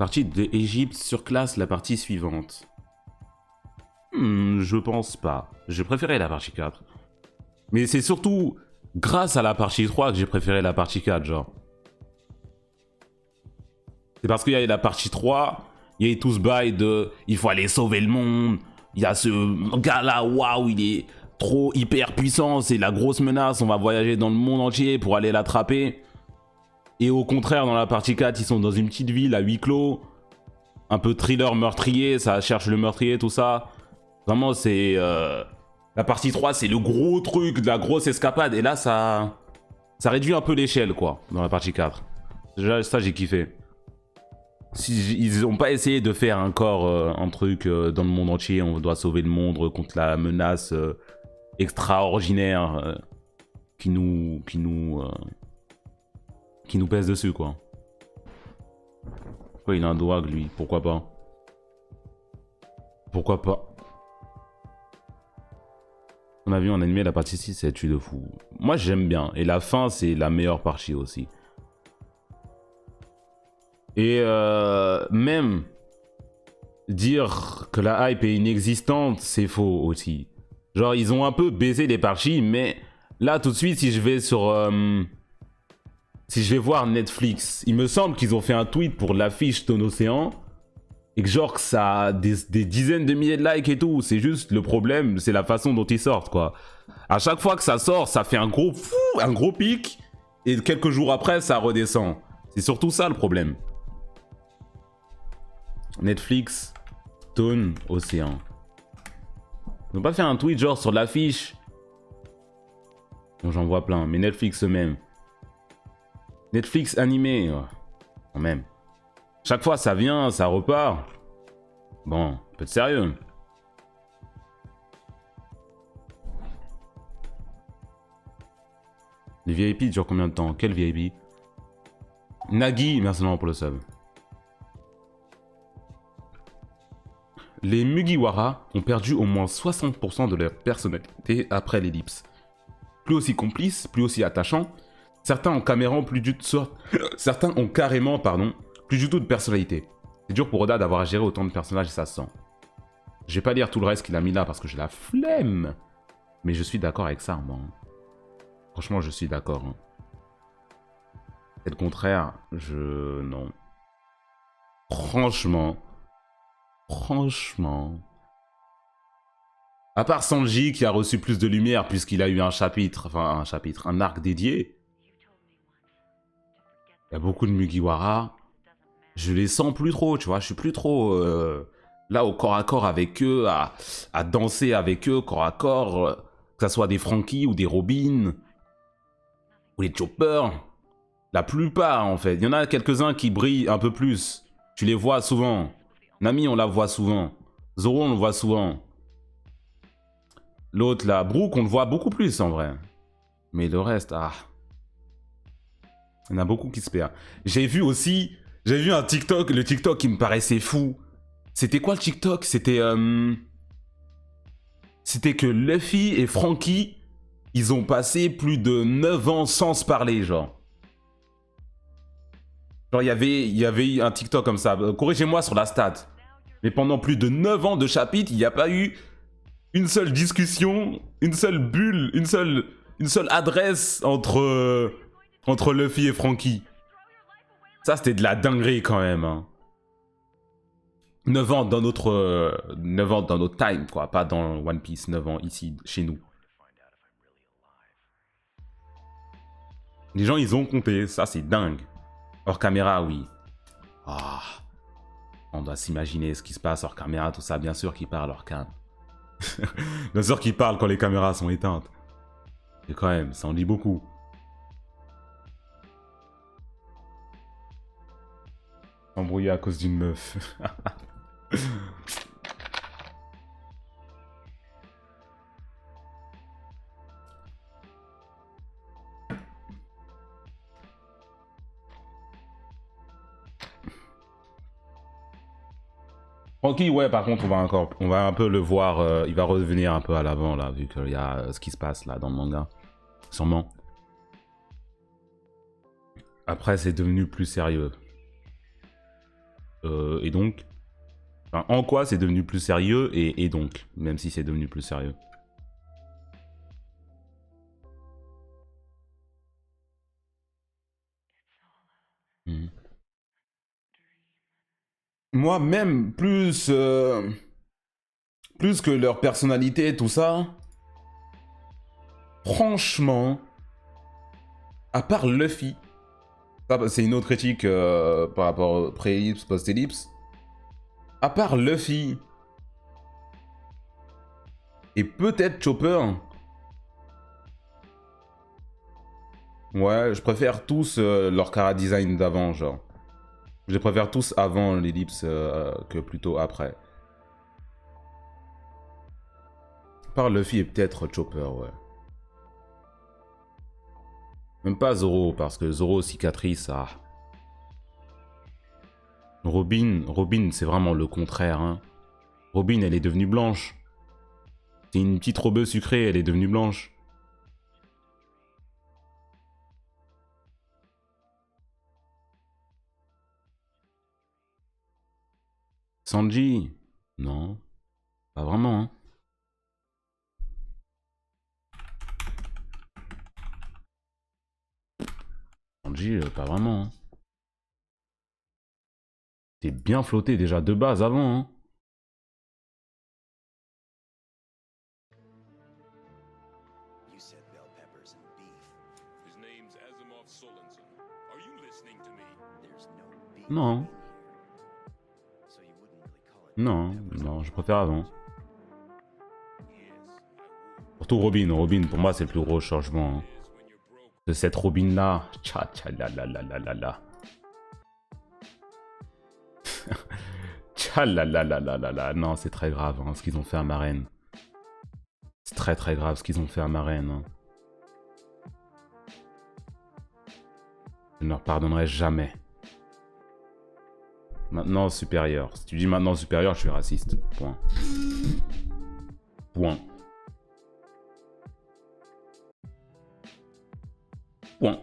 Partie de Égypte surclasse la partie suivante. Je pense pas. J'ai préféré la partie 4. Mais c'est surtout grâce à la partie 3 que j'ai préféré la partie 4, genre. C'est parce qu'il y a la partie 3, il y a tout ce bail de il faut aller sauver le monde. Il y a ce gars-là, waouh, il est trop hyper puissant, c'est la grosse menace, on va voyager dans le monde entier pour aller l'attraper. Et au contraire, dans la partie 4, ils sont dans une petite ville à huis clos. Un peu thriller meurtrier, ça cherche le meurtrier, tout ça. Vraiment, c'est... La partie 3, c'est le gros truc, de la grosse escapade. Et là, ça réduit un peu l'échelle, quoi, dans la partie 4. Déjà, ça, j'ai kiffé. Si, ils ont pas essayé de faire encore un truc dans le monde entier, on doit sauver le monde contre la menace extraordinaire qui nous pèse dessus, quoi. Pourquoi il a un doigt, lui? Pourquoi pas? Pourquoi pas? On a vu en animé la partie 6, c'est tu de fou. Moi j'aime bien. Et la fin, c'est la meilleure partie aussi. Et même dire que la hype est inexistante, c'est faux aussi. Genre, ils ont un peu baisé les parties, mais là, tout de suite, si je vais sur... si je vais voir Netflix, il me semble qu'ils ont fait un tweet pour l'affiche Ton Océan. Et que genre, que ça a des dizaines de milliers de likes et tout. C'est juste, le problème, c'est la façon dont ils sortent, quoi. À chaque fois que ça sort, ça fait un gros pic. Et quelques jours après, ça redescend. C'est surtout ça, le problème. Netflix, Ton Océan. Ils n'ont pas fait un tweet genre sur l'affiche. Bon, j'en vois plein, mais Netflix eux-mêmes. Netflix animé, quand même. Chaque fois ça vient, ça repart. Bon, un peu de sérieux. Les VIP durent combien de temps? Quel VIP? Nagui, merci pour le sub. Les Mugiwara ont perdu au moins 60% de leur personnalité après l'ellipse. Plus aussi complices, plus aussi attachants, certains ont carrément plus du tout de personnalité. C'est dur pour Oda d'avoir à gérer autant de personnages et ça se sent. Je vais pas lire tout le reste qu'il a mis là parce que j'ai la flemme. Mais je suis d'accord avec ça, moi. Franchement, je suis d'accord. Hein. Et le contraire, non. Franchement. À part Sanji qui a reçu plus de lumière puisqu'il a eu un arc dédié. Il y a beaucoup de Mugiwara. Je les sens plus trop, tu vois. Je suis plus trop là au corps à corps avec eux, à danser avec eux, corps à corps. Que ce soit des Franky ou des Robin. Ou les Chopper. La plupart, en fait. Il y en a quelques-uns qui brillent un peu plus. Tu les vois souvent. Nami, on la voit souvent. Zoro, on le voit souvent. L'autre, là, Brook, on le voit beaucoup plus, en vrai. Mais le reste, il y en a beaucoup qui se perdent. J'ai vu un TikTok, le TikTok qui me paraissait fou. C'était quoi le TikTok? C'était que Luffy et Franky, ils ont passé plus de 9 ans sans se parler, genre. Genre, il y avait un TikTok comme ça. Corrigez-moi sur la stat. Mais pendant plus de 9 ans de chapitre, il n'y a pas eu une seule discussion, une seule bulle, une seule adresse entre Luffy et Franky. Ça, c'était de la dinguerie quand même. Hein. 9 ans dans notre time, quoi. Pas dans One Piece, 9 ans ici, chez nous. Les gens, ils ont compté. Ça, c'est dingue. Hors caméra, oui. On doit s'imaginer ce qui se passe hors caméra, tout ça. Bien sûr qu'ils parlent hors cam. Bien sûr qu'ils parlent quand les caméras sont éteintes. Et quand même, ça en dit beaucoup. Embrouillé à cause d'une meuf. Franky, ouais, par contre, on va un peu le voir, il va revenir un peu à l'avant, là, vu qu'il y a ce qui se passe, là, dans le manga. Sûrement. Après, c'est devenu plus sérieux. Et donc... Enfin, en quoi c'est devenu plus sérieux et donc, même si c'est devenu plus sérieux. Mhm. Moi, même plus que leur personnalité, tout ça, franchement, à part Luffy, ça, c'est une autre critique par rapport au pré-ellipse, post-ellipse, à part Luffy et peut-être Chopper, ouais, je préfère tous leur chara design d'avant, genre. Je les préfère tous avant l'ellipse que plutôt après. À part Luffy et peut-être Chopper, ouais. Même pas Zoro, parce que Zoro, cicatrice, ah. Robin, c'est vraiment le contraire, hein. Robin, elle est devenue blanche. C'est une petite robeuse sucrée, elle est devenue blanche. Sanji, non, pas vraiment, hein. Sanji, pas vraiment, hein. T'es bien flotté déjà de base avant, hein. Non. Non, je préfère avant. Surtout Robin. Robin, pour moi, c'est le plus gros changement. Hein. De cette Robin-là. Tcha, tcha, la, la, la, la, la, la. Tcha, la, la, la, la, la, la. Non, c'est très grave, hein, ce qu'ils ont fait à Marraine. C'est très, très grave, ce qu'ils ont fait à Marraine. Hein. Je ne leur pardonnerai jamais. Maintenant supérieur. Si tu dis maintenant supérieur, je suis raciste. Point. Point. Point.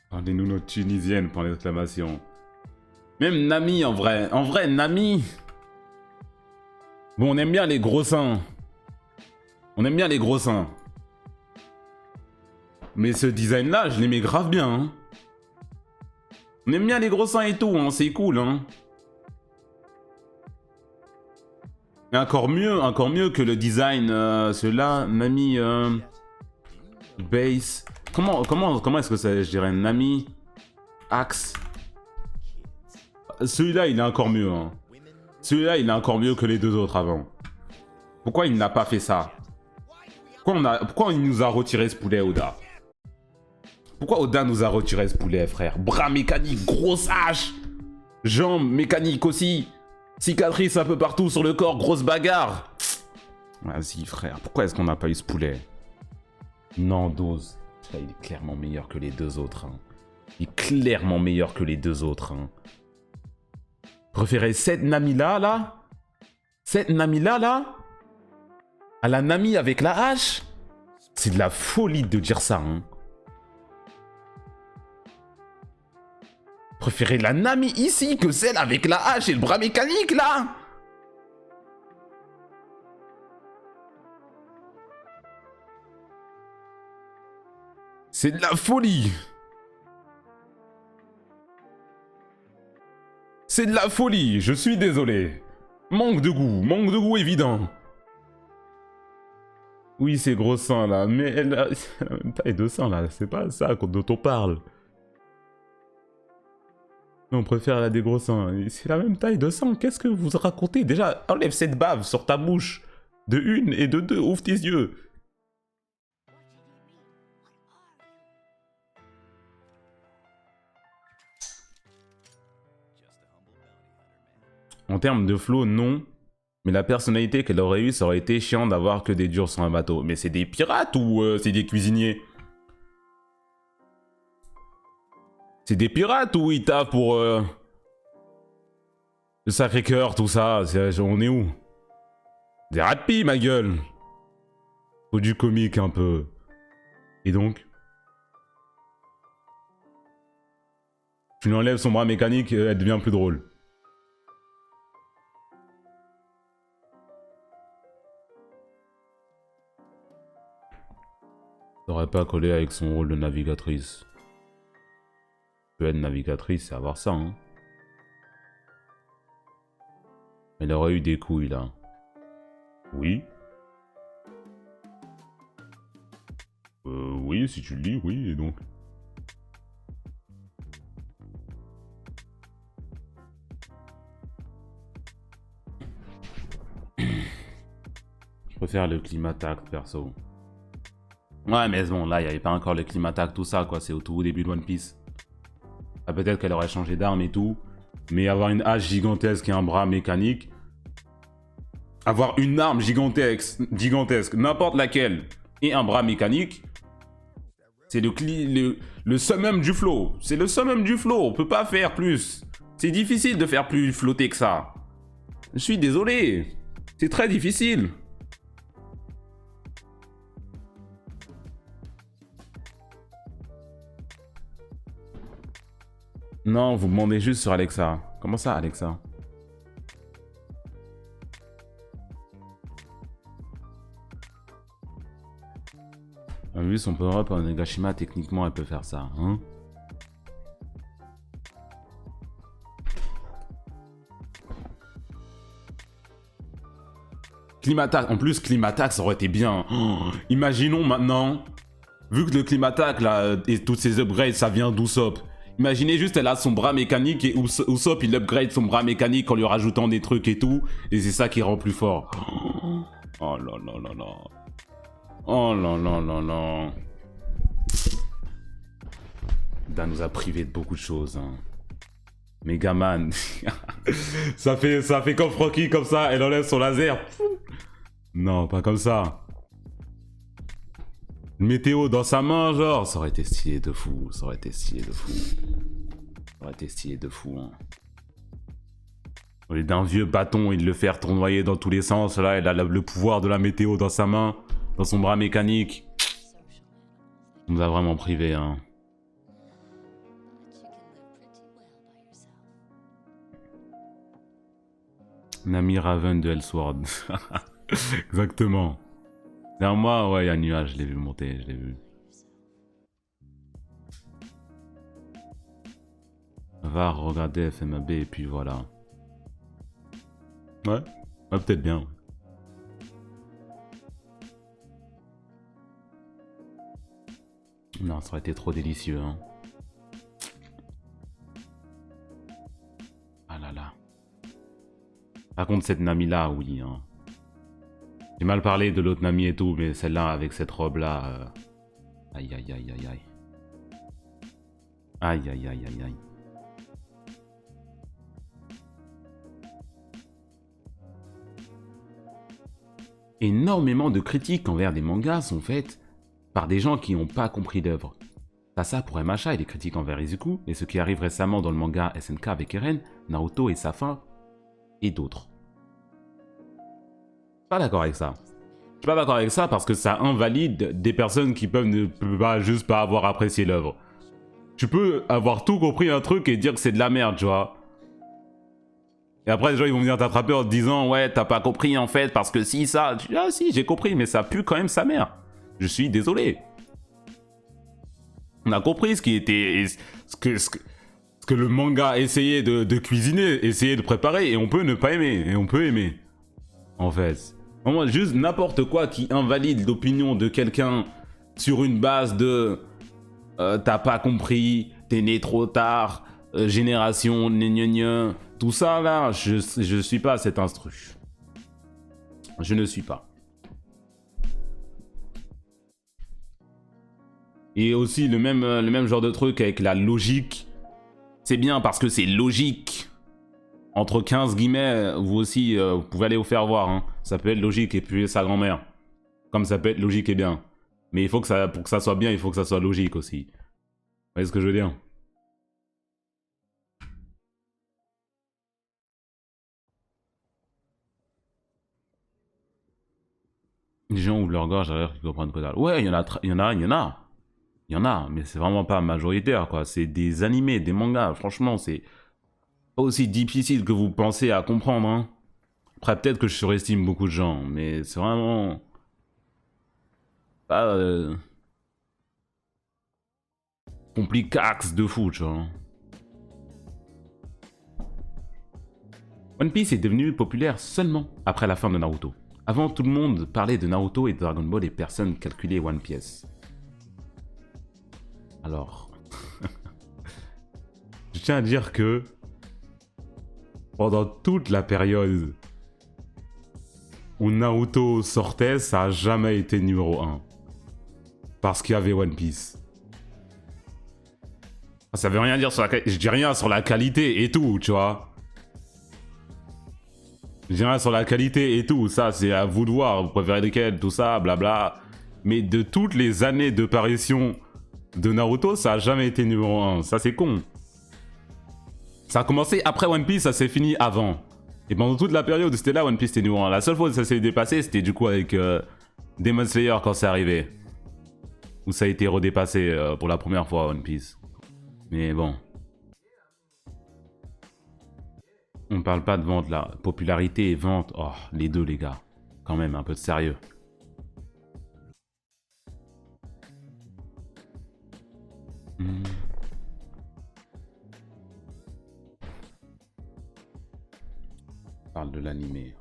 Parlez-nous notre tunisienne, point d'exclamation. Même Nami en vrai. En vrai, Nami. Bon, on aime bien les gros seins. On aime bien les gros seins. Mais ce design-là, je l'aimais grave bien. Hein. On aime bien les gros seins et tout, hein, c'est cool. Hein. Et encore mieux que le design, celui-là, Nami Base. Comment est-ce que ça, je dirais, Nami Axe. Celui-là, il est encore mieux. Hein. Celui-là, il est encore mieux que les deux autres avant. Pourquoi il n'a pas fait ça? Pourquoi il nous a retiré ce poulet, Oda? Pourquoi Oda nous a retiré ce poulet, frère? Bras mécanique, grosse hache. Jambes mécaniques aussi. Cicatrices un peu partout sur le corps, grosse bagarre. Vas-y, frère, pourquoi est-ce qu'on n'a pas eu ce poulet? Non, dose. Là, il est clairement meilleur que les deux autres. Hein. Il est clairement meilleur que les deux autres. Hein. Préférez cette Nami-là, là? Cette Nami-là, là? À la Nami avec la hache? C'est de la folie de dire ça, hein. Préférez la Nami ici que celle avec la hache et le bras mécanique, là? C'est de la folie. C'est de la folie, je suis désolé. Manque de goût évident. Oui, c'est gros seins là, mais elle a la même taille de sein là, c'est pas ça dont on parle. On préfère la des gros seins, c'est la même taille de sein, qu'est-ce que vous racontez? Déjà, enlève cette bave sur ta bouche. De une et de deux, ouvre tes yeux. En termes de flow, non. Mais la personnalité qu'elle aurait eue, ça aurait été chiant d'avoir que des durs sur un bateau. Mais c'est des pirates ou c'est des cuisiniers? C'est des pirates ou ils taffent pour... le Sacré-Cœur, tout ça, on est où? Des rats de pie, ma gueule. Faut du comique un peu. Et donc, Tu lui enlèves son bras mécanique, elle devient plus drôle. Ça aurait pas collé avec son rôle de navigatrice. Peut être navigatrice, c'est avoir ça, hein. Elle aurait eu des couilles, là. Oui. Oui, si tu le dis, oui, et donc. Je préfère le Climatac, perso. Ouais, mais bon, là, il n'y avait pas encore le Climatac, tout ça, quoi. C'est au tout début de One Piece. Ah, peut-être qu'elle aurait changé d'arme et tout. Mais avoir une hache gigantesque et un bras mécanique... Avoir une arme gigantesque, n'importe laquelle, et un bras mécanique... C'est le summum du flow. C'est le summum du flow. On peut pas faire plus. C'est difficile de faire plus flotter que ça. Je suis désolé. C'est très difficile. Non, vous demandez juste sur Alexa. Comment ça, Alexa? Vu son power-up en Nagashima, techniquement, elle peut faire ça, hein? Climatac, en plus, Climatac, ça aurait été bien. Oh, imaginons maintenant, vu que le Climatac, là, et toutes ces upgrades, ça vient d'Usopp. Imaginez juste, elle a son bras mécanique et Usopp, il upgrade son bras mécanique en lui rajoutant des trucs et tout. Et c'est ça qui rend plus fort. Oh là là là là. Oh là là là là. Dan nous a privé de beaucoup de choses. Hein. Megaman. ça fait comme Frocky, comme ça, elle enlève son laser. Non, pas comme ça. Météo dans sa main, genre. Ça aurait été stylé de fou. Ça aurait été stylé de fou. Ça aurait été stylé de fou. Hein. Au lieu d'un vieux bâton, il le fait tournoyer dans tous les sens. Là, elle a le pouvoir de la météo dans sa main. Dans son bras mécanique. On nous a vraiment privé, hein. Nami Raven de Elsword. Exactement. Derrière moi, ouais, il y a un nuage, je l'ai vu monter, je l'ai vu. Va regarder FMAB et puis voilà. Ouais, ouais peut-être bien. Non, ça aurait été trop délicieux, hein. Ah là là. Par contre, cette Nami-là, oui, hein. J'ai mal parlé de l'autre Nami et tout, mais celle-là, avec cette robe-là... Aïe, aïe, aïe, aïe, aïe. Aïe, aïe, aïe, aïe, aïe. Énormément de critiques envers des mangas sont faites par des gens qui n'ont pas compris l'œuvre. T'as ça pour MHA et les critiques envers Izuku, et ce qui arrive récemment dans le manga SNK avec Eren, Naruto et sa fin, et d'autres. Pas d'accord avec ça. Je suis pas d'accord avec ça parce que ça invalide des personnes qui peuvent ne pas juste pas avoir apprécié l'œuvre. Tu peux avoir tout compris un truc et dire que c'est de la merde, tu vois. Et après, les gens ils vont venir t'attraper en te disant ouais, t'as pas compris en fait parce que si ça. Tu dis, ah si, j'ai compris, mais ça pue quand même sa mère. Je suis désolé. On a compris ce qui était. Ce que le manga essayait de cuisiner, essayait de préparer, et on peut ne pas aimer, et on peut aimer. En fait. Vraiment, juste n'importe quoi qui invalide l'opinion de quelqu'un sur une base de t'as pas compris, t'es né trop tard, génération, gna. Tout ça là, je suis pas à cet instru. Je ne suis pas. Et aussi le même genre de truc avec la logique. C'est bien parce que c'est logique. Entre 15 guillemets, vous aussi, vous pouvez aller vous faire voir. Hein. Ça peut être logique et puis sa grand-mère. Comme ça peut être logique et bien. Mais il faut que ça, pour que ça soit bien, il faut que ça soit logique aussi. Vous voyez ce que je veux dire? Les gens ouvrent leur gorge alors qu'ils comprennent que dalle. Ouais, il y en a. Il y en a, mais c'est vraiment pas majoritaire, quoi. C'est des animés, des mangas. Franchement, c'est pas aussi difficile que vous pensez à comprendre, hein. Après, peut-être que je surestime beaucoup de gens, mais c'est vraiment pas complicax de fou, tu vois. One Piece est devenu populaire seulement après la fin de Naruto. Avant, tout le monde parlait de Naruto et de Dragon Ball et personne calculait One Piece. Alors, je tiens à dire que pendant toute la période où Naruto sortait, ça a jamais été numéro 1. Parce qu'il y avait One Piece. Ça veut rien dire sur la qualité. Je dis rien sur la qualité et tout, tu vois. Je dis rien sur la qualité et tout. Ça, c'est à vous de voir. Vous préférez lesquels, tout ça, blabla. Mais de toutes les années de parution de Naruto, ça a jamais été numéro 1. Ça, c'est con. Ça a commencé après One Piece, ça s'est fini avant. Et pendant toute la période où c'était là, One Piece était numéro 1. La seule fois où ça s'est dépassé, c'était du coup avec Demon Slayer quand c'est arrivé. Où ça a été redépassé pour la première fois, One Piece. Mais bon. On parle pas de vente là. Popularité et vente. Oh, les deux, les gars. Quand même, un peu de sérieux. Hmm. On parle de l'animé.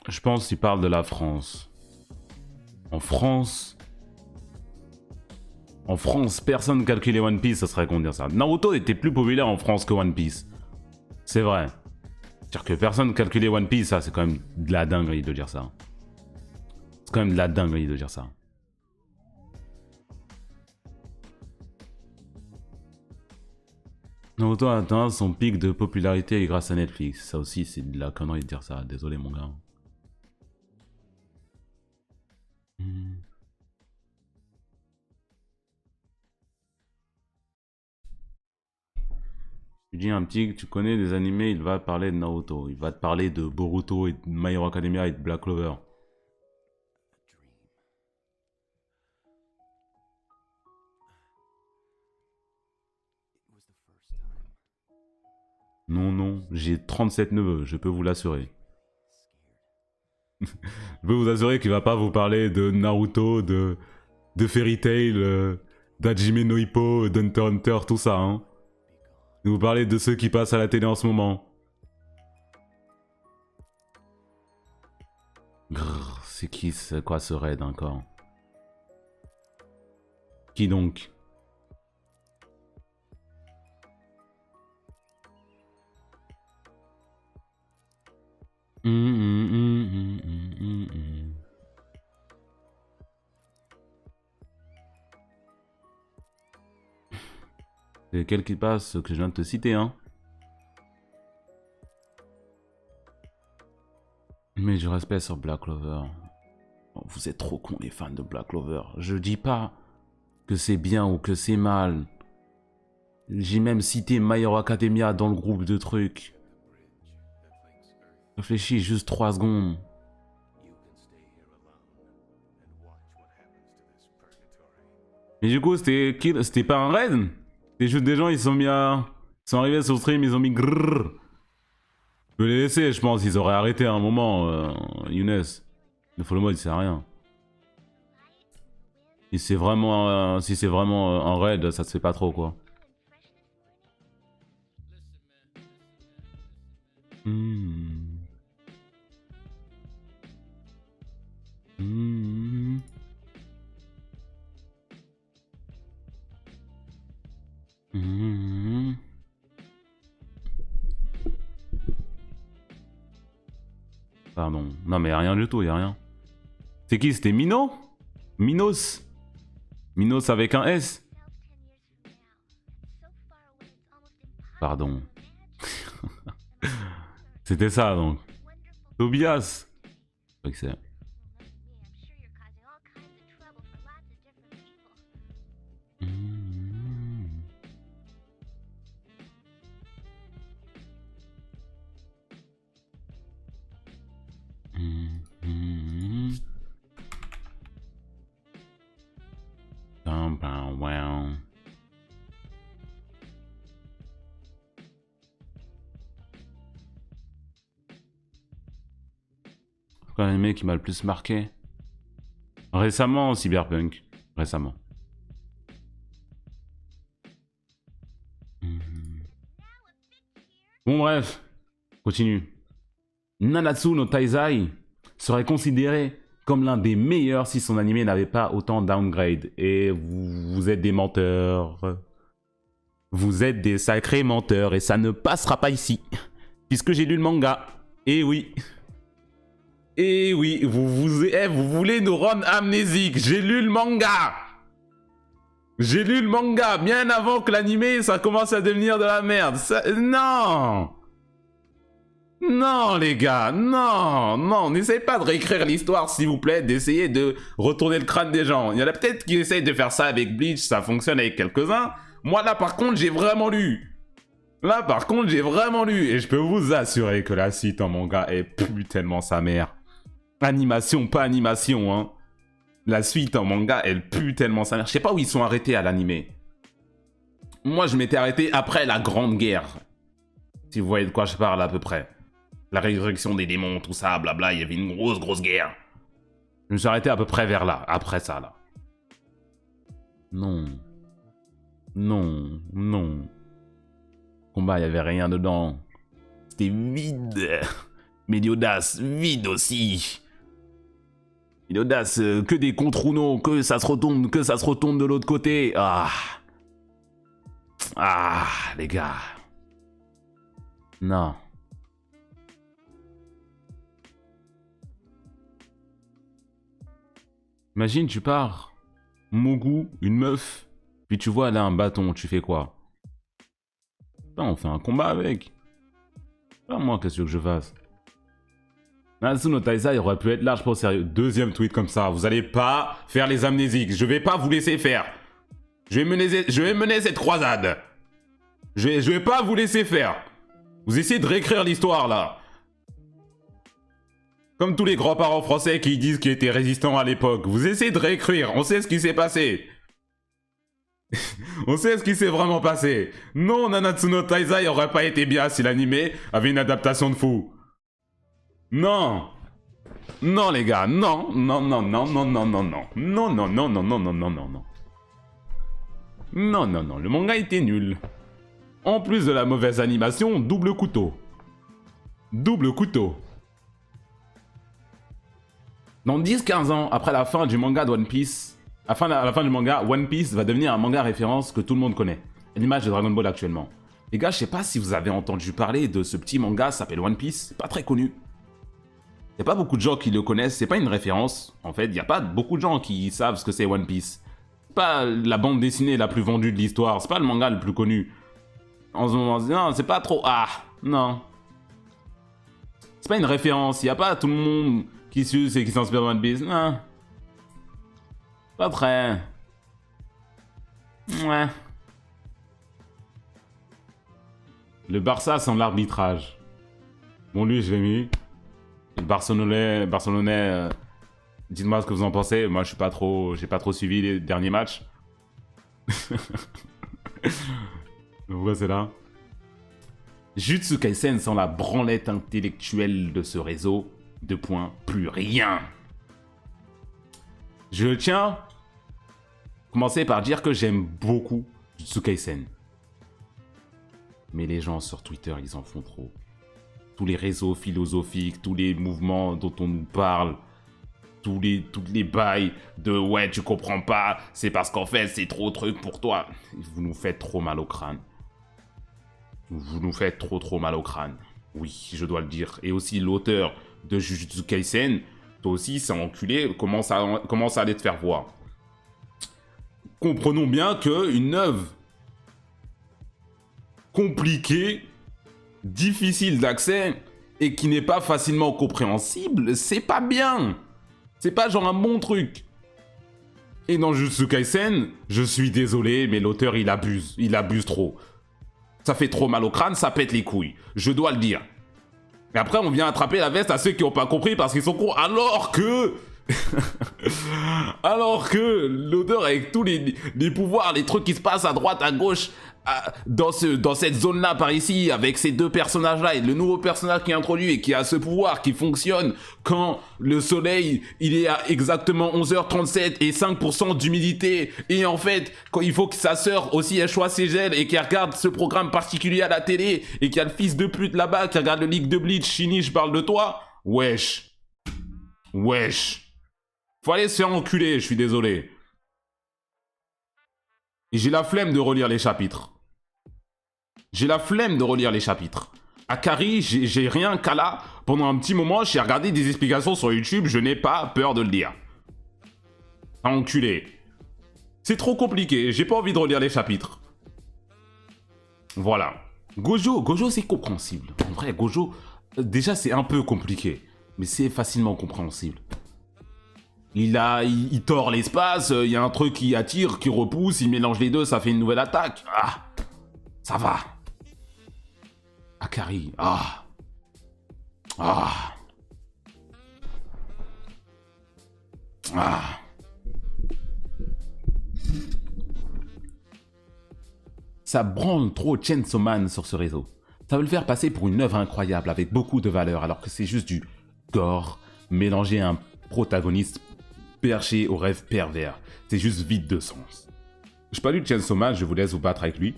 Je pense qu'il parle de la France. En France, personne calculait One Piece, ça serait con de dire ça. Naruto était plus populaire en France que One Piece. C'est vrai. C'est-à-dire que personne calculait One Piece, ça c'est quand même de la dinguerie de dire ça. C'est quand même de la dinguerie de dire ça. Naruto a atteint son pic de popularité grâce à Netflix. Ça aussi c'est de la connerie de dire ça. Désolé mon gars. Hmm. Tu dis à un petit que tu connais des animés, il va parler de Naruto. Il va te parler de Boruto et de My Hero Academia et de Black Clover. Non, non, j'ai 37 neveux, je peux vous l'assurer. Je peux vous assurer qu'il va pas vous parler de Naruto, de Fairy Tail, d'Hajime no Ippo, d'Hunter x Hunter, tout ça, hein. Il va vous parler de ceux qui passent à la télé en ce moment. Grrr, c'est qui, c'est quoi ce raid encore? Qui donc? C'est lequel qui passe que je viens de te citer, hein? Mais je respecte sur Black Clover. Oh, vous êtes trop cons les fans de Black Clover. Je dis pas que c'est bien ou que c'est mal. J'ai même cité My Hero Academia dans le groupe de trucs. Réfléchis juste 3 secondes. Mais du coup, c'était pas un raid? C'est juste des gens, ils sont mis à... Ils sont arrivés sur le stream, ils ont mis grrrr. Je peux les laisser, je pense, ils auraient arrêté à un moment, Younes. Le follow mode, il sert à rien. Si c'est vraiment, un raid, ça se fait pas trop, quoi. Hmm. Hmm. Hmm. Pardon. Non, mais rien du tout, y a rien. C'est qui? C'était Mino? Minos? Minos avec un S? Pardon. C'était ça, donc. Tobias. Je crois que c'est... Hmm. Quoi l'anime qui m'a le plus marqué? Récemment, Cyberpunk. Récemment. Bon bref, continue. Nanatsu no Taizai serait considéré comme l'un des meilleurs si son anime n'avait pas autant downgrade. Et vous êtes des menteurs. Vous êtes des sacrés menteurs et ça ne passera pas ici. Puisque j'ai lu le manga. Et oui. Et oui, vous voulez nous rendre amnésiques. J'ai lu le manga. J'ai lu le manga bien avant que l'anime ça commence à devenir de la merde. Non. Non les gars, non, n'essayez pas de réécrire l'histoire s'il vous plaît, d'essayer de retourner le crâne des gens. Il y en a peut-être qui essayent de faire ça avec Bleach, ça fonctionne avec quelques-uns. Moi là par contre j'ai vraiment lu. Là par contre j'ai vraiment lu et je peux vous assurer que la suite en manga est putain sa mère. Animation, pas animation hein. La suite en manga elle pue tellement sa mère. Je sais pas où ils sont arrêtés à l'animé. Moi je m'étais arrêté après la Grande Guerre. Si vous voyez de quoi je parle à peu près. La résurrection des démons, tout ça, blabla, il y avait une grosse guerre. Je me suis arrêté à peu près vers là, après ça, là. Non. Non. Combat, il n'y avait rien dedans. C'était vide. Meliodas, vide aussi. Meliodas, que des contre-uno, que ça se retourne de l'autre côté. Ah, les gars. Non. Imagine, tu pars, Mogu, une meuf, puis tu vois, elle a un bâton, tu fais quoi? Putain, on fait un combat avec. Pas moi, qu'est-ce que je fasse? Nanatsu no Taizai aurait pu être large pour sérieux. Deuxième tweet comme ça, vous allez pas faire les amnésiques, je vais pas vous laisser faire. Je vais mener cette croisade. Je vais pas vous laisser faire. Vous essayez de réécrire l'histoire, là. Comme tous les grands-parents français qui disent qu'ils étaient résistants à l'époque. Vous essayez de réécrire, on sait ce qui s'est passé. On sait ce qui s'est vraiment passé. Non, Nanatsu no Taizai aurait pas été bien si l'anime avait une adaptation de fou. Non. Non, les gars, non. Non. Non, le manga était nul. En plus de la mauvaise animation, double couteau. Double couteau. Dans 10-15 ans, après la fin du manga de One Piece, à la fin du manga, One Piece va devenir un manga référence que tout le monde connaît. L'image de Dragon Ball actuellement. Les gars, je sais pas si vous avez entendu parler de ce petit manga, ça s'appelle One Piece, c'est pas très connu. Y a pas beaucoup de gens qui le connaissent, c'est pas une référence. En fait, y a pas beaucoup de gens qui savent ce que c'est One Piece. C'est pas la bande dessinée la plus vendue de l'histoire, c'est pas le manga le plus connu. En ce moment, non, c'est pas trop... Ah, non. C'est pas une référence, y a pas tout le monde... qui suce et qui s'inspire de One Piece. Non. Pas très. Ouais. Le Barça sans l'arbitrage. Bon, lui, je l'ai mis. Le Barcelonais, dites-moi ce que vous en pensez. Moi, j'ai pas trop suivi les derniers matchs. Pourquoi c'est là? Jujutsu Kaisen sans la branlette intellectuelle de ce réseau. 2 points, plus rien. Je tiens à commencer par dire que j'aime beaucoup Jujutsu Kaisen. Mais les gens sur Twitter, ils en font trop. Tous les réseaux philosophiques, tous les mouvements dont on nous parle, toutes les bails de « ouais, tu comprends pas, c'est parce qu'en fait, c'est trop truc pour toi ». Vous nous faites trop mal au crâne. Vous nous faites trop mal au crâne. Oui, je dois le dire. Et aussi l'auteur de Jujutsu Kaisen, toi aussi, c'est enculé, commence à aller te faire voir. Comprenons bien qu'une œuvre compliquée, difficile d'accès, et qui n'est pas facilement compréhensible, c'est pas bien. C'est pas genre un bon truc. Et dans Jujutsu Kaisen, je suis désolé, mais l'auteur, il abuse trop. Ça fait trop mal au crâne, ça pète les couilles. Je dois le dire. Et après, on vient attraper la veste à ceux qui n'ont pas compris parce qu'ils sont cons. Alors que Alors que l'odeur avec tous les pouvoirs, les trucs qui se passent à droite, à gauche, dans cette zone-là par ici, avec ces deux personnages-là, et le nouveau personnage qui est introduit et qui a ce pouvoir qui fonctionne quand le soleil, il est à exactement 11h37 et 5% d'humidité, et en fait, quand il faut que sa sœur aussi elle choisit ses gels et qu'elle regarde ce programme particulier à la télé, et qu'il y a le fils de pute là-bas qui regarde le League de Bleach, Chini, je parle de toi, wesh. Wesh. Faut aller se faire enculer, je suis désolé. Et j'ai la flemme de relire les chapitres. J'ai la flemme de relire les chapitres. Akari, j'ai rien qu'à là. Pendant un petit moment, j'ai regardé des explications sur YouTube, je n'ai pas peur de le dire. Enculé. C'est trop compliqué, j'ai pas envie de relire les chapitres. Voilà. Gojo c'est compréhensible. En vrai, Gojo, déjà c'est un peu compliqué. Mais c'est facilement compréhensible. Il tord l'espace, il y a un truc qui attire, qui repousse, il mélange les deux, ça fait une nouvelle attaque. Ah, ça va. Akari, ah. Ah. Ah. Ça branle trop Chainsaw Man sur ce réseau. Ça veut le faire passer pour une œuvre incroyable avec beaucoup de valeur, alors que c'est juste du gore mélangé à un protagoniste perché au rêve pervers. C'est juste vide de sens. J'ai pas lu Chainsaw Man, je vous laisse vous battre avec lui.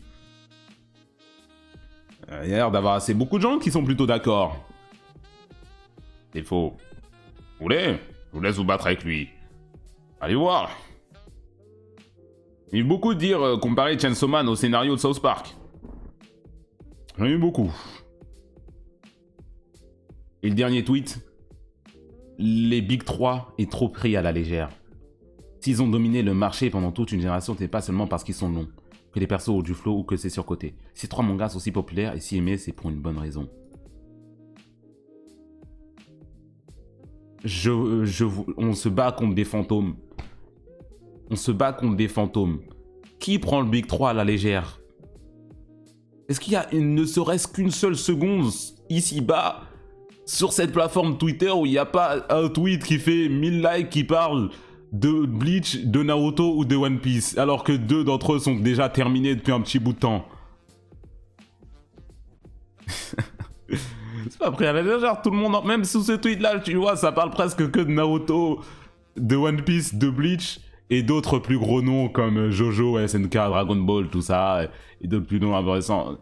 Il y a l'air d'avoir assez beaucoup de gens qui sont plutôt d'accord. C'est faux. Vous voulez? Je vous laisse vous battre avec lui. Allez voir. Il y a eu beaucoup de dire comparer Chainsaw Man au scénario de South Park. J'en ai eu beaucoup. Et le dernier tweet, les Big 3 est trop pris à la légère. S'ils ont dominé le marché pendant toute une génération, c'est pas seulement parce qu'ils sont longs, que les persos ont du flow ou que c'est surcoté. Ces 3 mangas sont si populaires et si aimés, c'est pour une bonne raison. On se bat contre des fantômes. On se bat contre des fantômes. Qui prend le Big 3 à la légère? Est-ce qu'il y a ne serait-ce qu'une seule seconde ici-bas sur cette plateforme Twitter où il n'y a pas un tweet qui fait 1000 likes qui parle de Bleach, de Naruto ou de One Piece, alors que 2 d'entre eux sont déjà terminés depuis un petit bout de temps? C'est pas pris à la légère, tout le monde, même sous ce tweet-là, tu vois, ça parle presque que de Naruto, de One Piece, de Bleach, et d'autres plus gros noms comme Jojo, SNK, Dragon Ball, tout ça, et d'autres plus noms intéressants.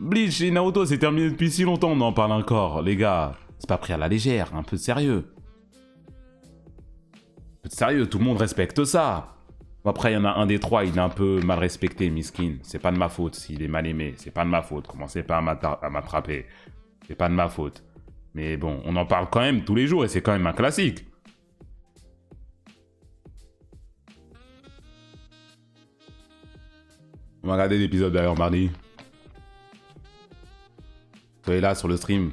Bleach et Naruto, c'est terminé depuis si longtemps, on en parle encore, les gars. C'est pas pris à la légère, un peu de sérieux. Un peu de sérieux, tout le monde respecte ça. Après, il y en a un des 3, il est un peu mal respecté, miskin. C'est pas de ma faute s'il est mal aimé, c'est pas de ma faute. Commencez pas à m'attraper. C'est pas de ma faute. Mais bon, on en parle quand même tous les jours et c'est quand même un classique. On va regarder l'épisode d'ailleurs mardi. Soyez là sur le stream.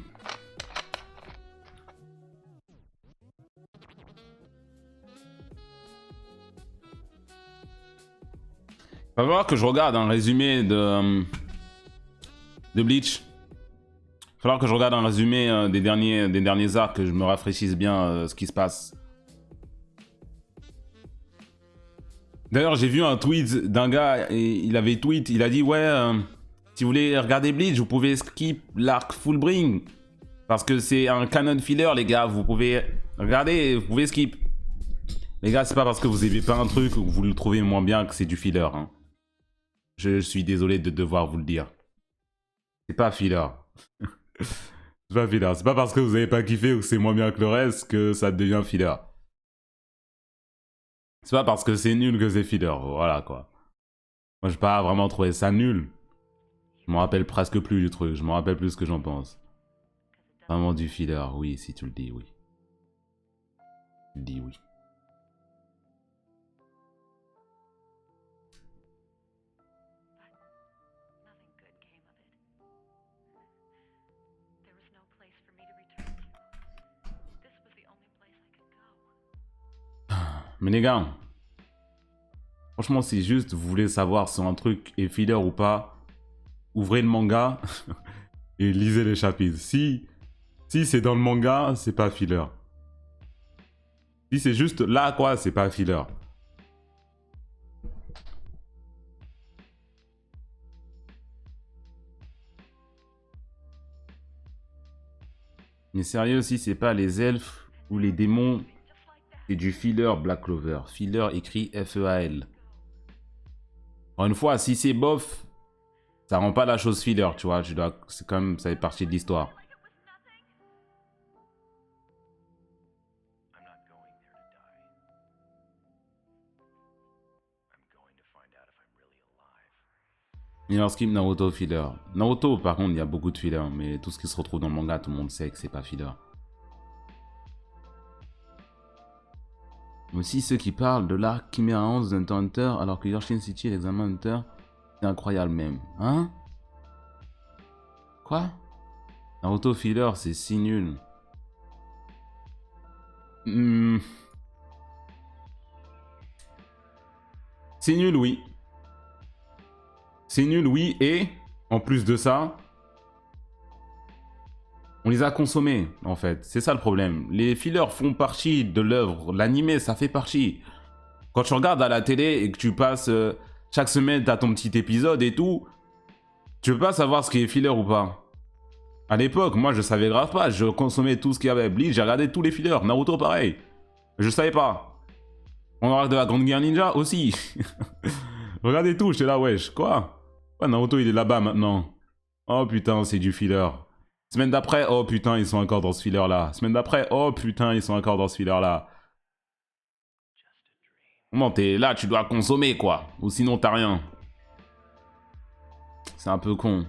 Va falloir que je regarde un résumé de Bleach. Va falloir que je regarde un résumé des derniers arcs, que je me rafraîchisse bien ce qui se passe. D'ailleurs, j'ai vu un tweet d'un gars, et il avait tweet, il a dit ouais, si vous voulez regarder Bleach, vous pouvez skip l'arc Fullbring. Parce que c'est un canon filler, les gars, vous pouvez regarder, vous pouvez skip. Les gars, c'est pas parce que vous aimez pas un truc ou que vous le trouvez moins bien que c'est du filler. Hein. Je suis désolé de devoir vous le dire. C'est pas filler. C'est pas filler. C'est pas parce que vous avez pas kiffé ou que c'est moins bien que le reste que ça devient filler. C'est pas parce que c'est nul que c'est filler. Voilà quoi. Moi, j'ai pas vraiment trouvé ça nul. Je m'en rappelle presque plus du truc. Je m'en rappelle plus ce que j'en pense. Vraiment du filler. Oui, si tu le dis, oui. Tu le dis, oui. Mais les gars, franchement, si juste vous voulez savoir si un truc est filler ou pas, ouvrez le manga et lisez les chapitres. Si c'est dans le manga, c'est pas filler. Si c'est juste là, quoi, c'est pas filler. Mais sérieux, si c'est pas les elfes ou les démons, c'est du filler Black Clover. Filler écrit F-E-A-L. Encore une fois, si c'est bof, ça rend pas la chose filler, tu vois. C'est comme, ça fait partie de l'histoire. Miller Skip, Naruto, filler. Naruto, par contre, il y a beaucoup de filler, mais tout ce qui se retrouve dans le manga, tout le monde sait que c'est pas filler. Aussi, ceux qui parlent de l'arc Chimera 11 d'Hunter x Hunter, alors que Yorshin City et l'examen Hunter, c'est incroyable même. Hein? Quoi? Naruto filler, c'est si nul. C'est nul, oui. C'est nul, oui, et en plus de ça, on les a consommés, en fait. C'est ça le problème. Les fillers font partie de l'œuvre. L'animé, ça fait partie. Quand tu regardes à la télé et que tu passes... chaque semaine, t'as ton petit épisode et tout, tu peux pas savoir ce qui est filler ou pas. À l'époque, moi, je savais grave pas. Je consommais tout ce qu'il y avait. Bleach, j'ai regardé tous les fillers. Naruto, pareil. Je savais pas. On regarde de la Grande Guerre Ninja aussi. Regardez tout, j'étais là, wesh. Quoi? Ouais, Naruto, il est là-bas maintenant. Oh putain, c'est du filler. Semaine d'après, oh putain, ils sont encore dans ce filler-là. Semaine d'après, oh putain, ils sont encore dans ce filler-là. Comment t'es là, tu dois consommer, quoi. Ou sinon, t'as rien. C'est un peu con.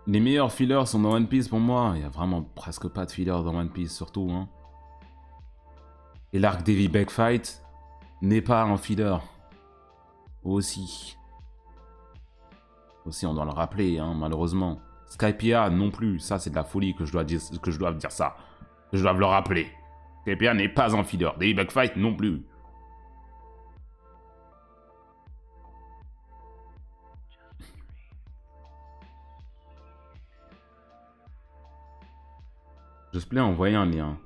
Les meilleurs fillers sont dans One Piece pour moi. Il y a vraiment presque pas de fillers dans One Piece, surtout. Hein. Et l'arc Davy Back Fight n'est pas un filler. Aussi, on doit le rappeler, hein, malheureusement. Skypiea non plus. Ça, c'est de la folie que je dois dire ça. Que je dois le rappeler. Skypiea n'est pas un filler. Davy Back Fight non plus. Justplay a envoyé un lien.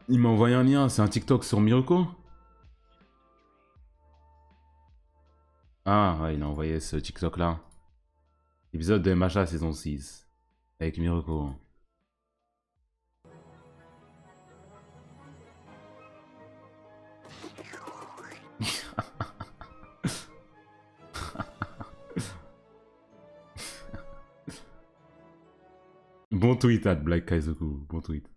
Il m'a envoyé un lien, c'est un TikTok sur Miruko? Ah, ouais, il a envoyé ce TikTok-là. Épisode de MHA saison 6. Avec Miruko. Bon tweet, Black Kaizoku. Bon tweet.